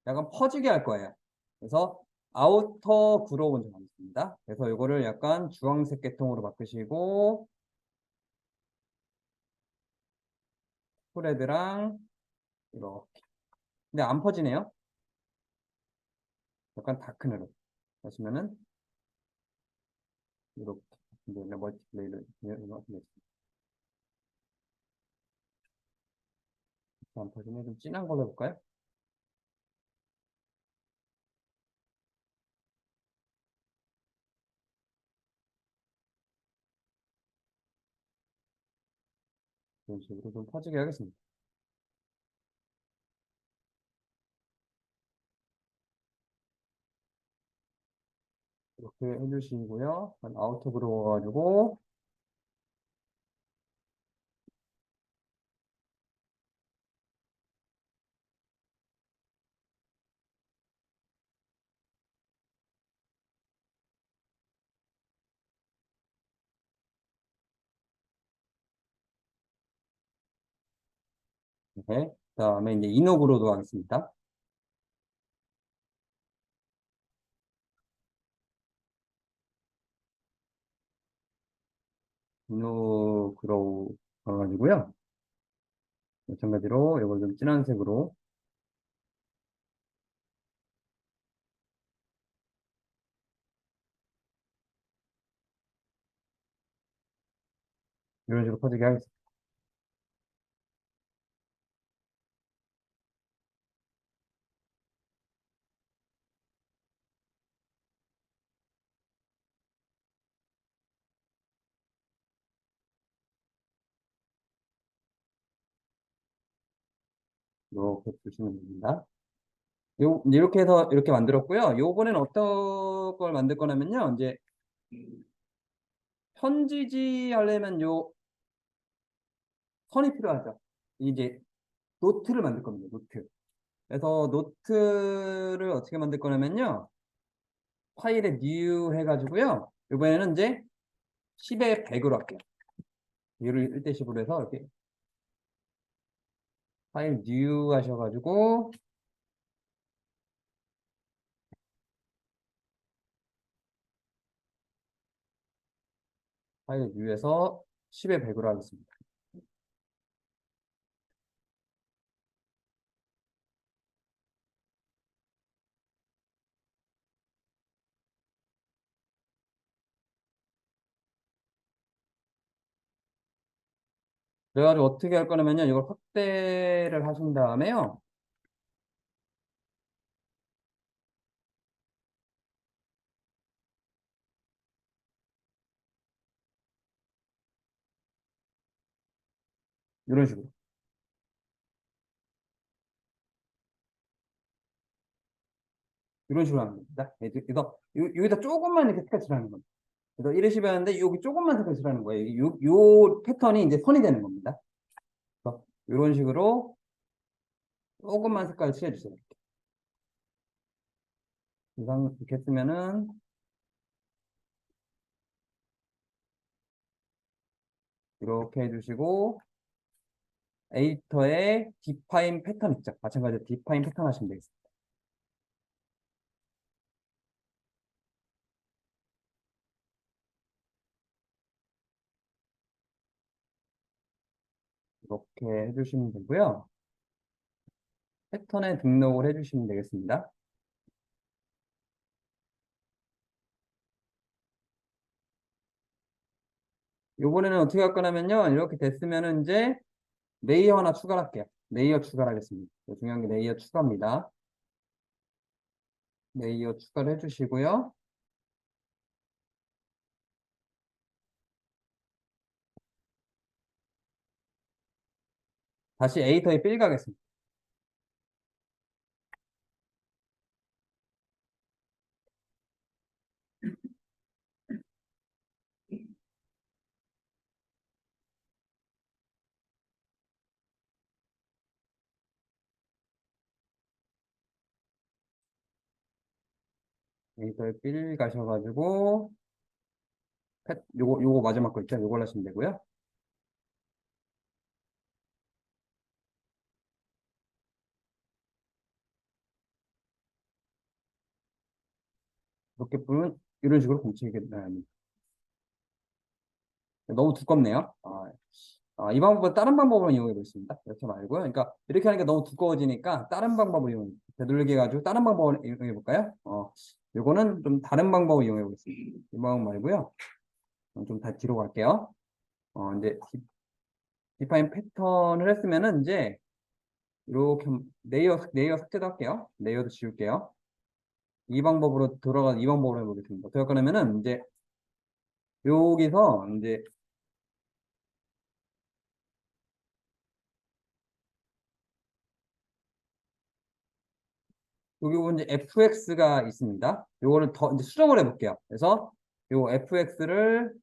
약간 퍼지게 할 거예요. 그래서 아우터 그로우 먼저 가겠습니다. 그래서 이거를 약간 주황색 계통으로 바꾸시고 스프레드랑 이렇게. 근데 안 퍼지네요. 약간 다크네로 하시면은 이렇게 이제 멀티플레이를 이렇게 안 퍼지면 좀 진한 걸로 해볼까요? 이런 식으로 좀 퍼지게 하겠습니다. 이렇게 해주시고요. 아우터 그로우 가지고 네. 그다음에 이제 이너그로도 하겠습니다. 이너그로우 가가지고요. 마찬가지로 이걸 좀 진한 색으로 이런 식으로 퍼지게 하겠습니다. 이렇게 주시면 됩니다. 이제 이렇게 해서 이렇게 만들었고요. 요번에는 어떤 걸 만들 거냐면요. 이제 편지지 하려면 요 선이 필요하죠. 이제 노트를 만들 겁니다. 노트. 그래서 노트를 어떻게 만들 거냐면요. 파일에 new 해가지고요. 이번에는 이제 10에 100으로 할게요. 얘를 1대 10으로 해서 이렇게 파일 new 하셔가지고 파일 new에서 10에 100으로 하겠습니다. 그래가지고 어떻게 할 거냐면요. 이걸 확대를 하신 다음에요. 이런 식으로. 이런 식으로 하는 겁니다. 그래서 여기다 조금만 이렇게 색깔 칠하는 겁니다. 그래서 이러시면 하는데 여기 조금만 색깔 칠하는 거예요. 요 패턴이 이제 선이 되는 겁니다. 그래서 이런 식으로 조금만 색깔 칠해주세요. 이상 이렇게 쓰면은 이렇게 해주시고 에디터에 디파인 패턴 있죠. 마찬가지로 디파인 패턴 하시면 되겠습니다. 이렇게 해주시면 되고요. 패턴에 등록을 해주시면 되겠습니다. 요번에는 어떻게 할 거냐면요. 이렇게 됐으면은 이제 레이어 하나 추가할게요. 레이어 추가하겠습니다. 중요한 게 레이어 추가입니다. 레이어 추가를 해주시고요. 다시 에디터에 필 가겠습니다. 에디터에 필 가셔가지고 요거 마지막 거 있죠? 요걸 하시면 되고요. 이렇게 보면 이런 식으로 공치게 됩니다. 너무 두껍네요. 이 방법은 다른 방법으로 이용해 보겠습니다. 이렇게 말고요. 그러니까 이렇게 하니까 너무 두꺼워지니까 다른 방법을 되돌리게 해가지고 다른 방법을 이용해 볼까요? 요거는 좀 다른 방법을 이용해 보겠습니다. 이 방법 말고요. 좀 다 뒤로 갈게요. 이제 디파인 패턴을 했으면은 이제 이렇게 레이어 삭제도 할게요. 레이어도 지울게요. 이 방법으로 돌아가 이 방법으로 해보겠습니다. 어떻게 할 거냐면은 이제 여기서 이제 여기 보면 이제 fx가 있습니다. 요거를 더 이제 수정을 해볼게요. 그래서 요 fx를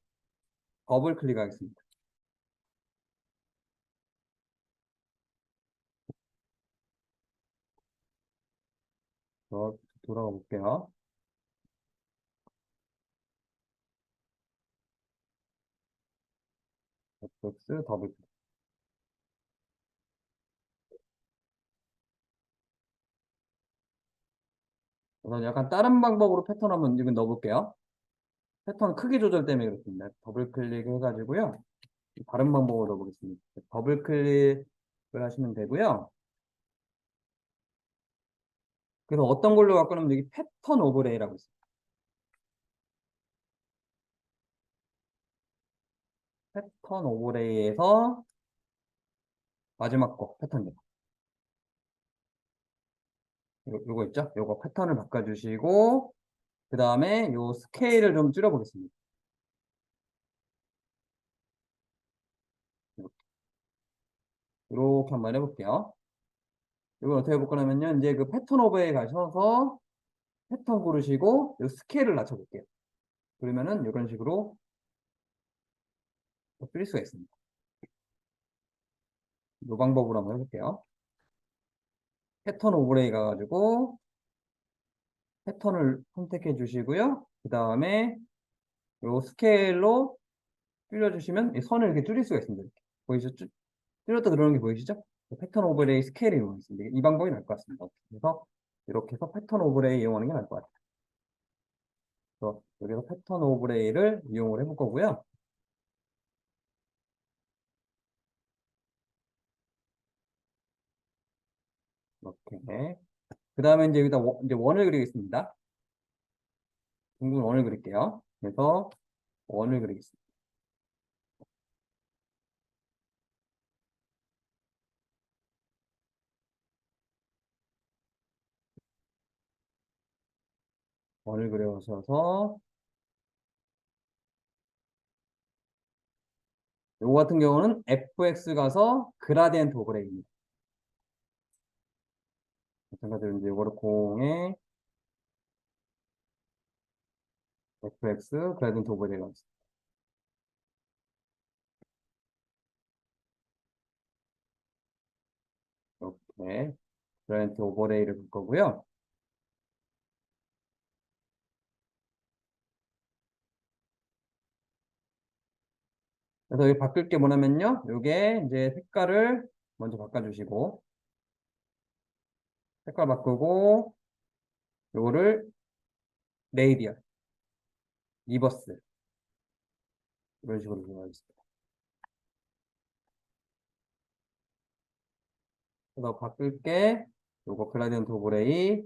더블 클릭하겠습니다. 돌아가 볼게요. fx 더블 클릭. 그래서 약간 다른 방법으로 패턴 한번 이거 넣어볼게요. 패턴 크기 조절 때문에 그렇습니다. 더블 클릭 해가지고요. 다른 방법으로 넣어보겠습니다. 더블 클릭을 하시면 되고요. 그래서 어떤 걸로 갖고 나면 여기 패턴 오버레이라고 있어요. 패턴 오버레이에서 마지막 거 패턴 요거 있죠? 요거 패턴을 바꿔주시고 그 다음에 요 스케일을 좀 줄여보겠습니다. 이렇게 한번 해볼게요. 이걸 어떻게 해볼 거냐면요. 이제 그 패턴 오버에 가셔서 패턴 고르시고 요 스케일을 낮춰볼게요. 그러면은 이런 식으로 줄일 수가 있습니다. 이 방법으로 한번 해볼게요. 패턴 오버레이 가가지고 패턴을 선택해 주시고요. 그 다음에 요 스케일로 줄여주시면 이 선을 이렇게 줄일 수가 있습니다. 이렇게. 보이시죠? 줄였다 들어오는 게 보이시죠? 패턴 오버레이 스케일이 있습니다. 이 방법이 나을 것 같습니다. 그래서 이렇게 해서 패턴 오버레이 이용하는 게 나을 것 같아요. 그래서 여기서 패턴 오버레이를 이용을 해볼 거고요. 이렇게. 그 다음에 이제 여기다 이제 원을 그리겠습니다. 둥근 원을 그릴게요. 그래서 원을 그리겠습니다. 원을 그려셔서 요거 같은 경우는 fx 가서 그라디엔트 오버레이입니다. 마찬가지로 이제 요거를 공에 fx 그라디엔트 오버레이가 있습니다. 이렇게 그라디엔트 오버레이를 볼 거고요. 그래서 여기 바꿀 게 뭐냐면요. 요게 이제 색깔을 먼저 바꿔주시고 색깔 바꾸고 요거를 레이디언, 리버스 이런 식으로 들어가겠습니다. 그래서 바꿀 게 요거 그라디언트 오버레이,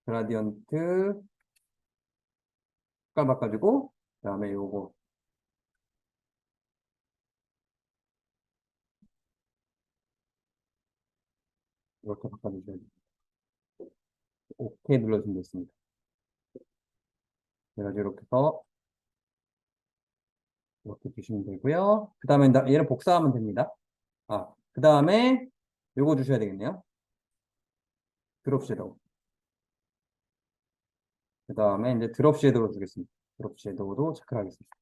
그라디언트 색깔 바꿔주고 그다음에 요거 이렇게 바꿔주셔야 돼요. 오케이 눌러주시면 되겠습니다. 그래가지고 이렇게 해서 이렇게 주시면 되고요. 그 다음에 얘를 복사하면 됩니다. 그 다음에 요거 주셔야 되겠네요. 드롭 섀도우. 그 다음에 이제 드롭 섀도우를 주겠습니다. 드롭 섀도우도 체크를 하겠습니다.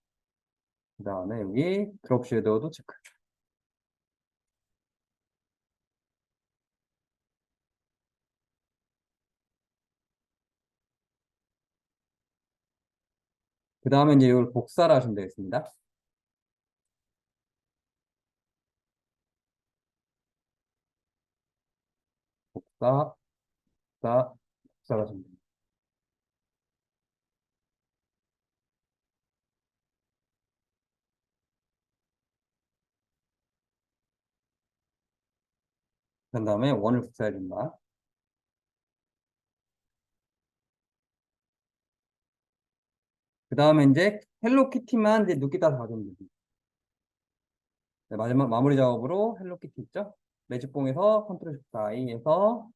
그 다음에 여기 드롭 섀도우도 체크. 그 다음에 이제 이걸 복사를 하시면 되겠습니다. 복사, 복사, 복사를 하시면 됩니다. 그 다음에 원을 복사해야 된다. 그 다음에 이제 헬로키티만 이제 눕기 따서 가져오면 됩니다. 네, 마지막 마무리 작업으로 헬로키티 있죠? 매직봉에서 컨트롤 Shift I에서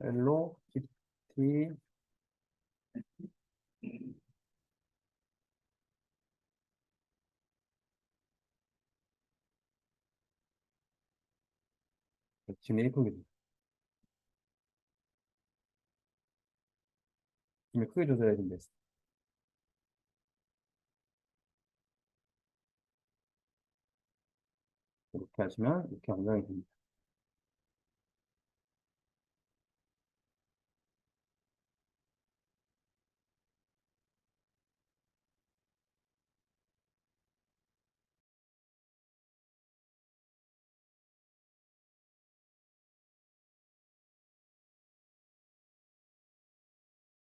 헬로키티 지금 1크기 지금 크게 조절해야 된다. 이렇게 하시면 이렇게 완성이 됩니다.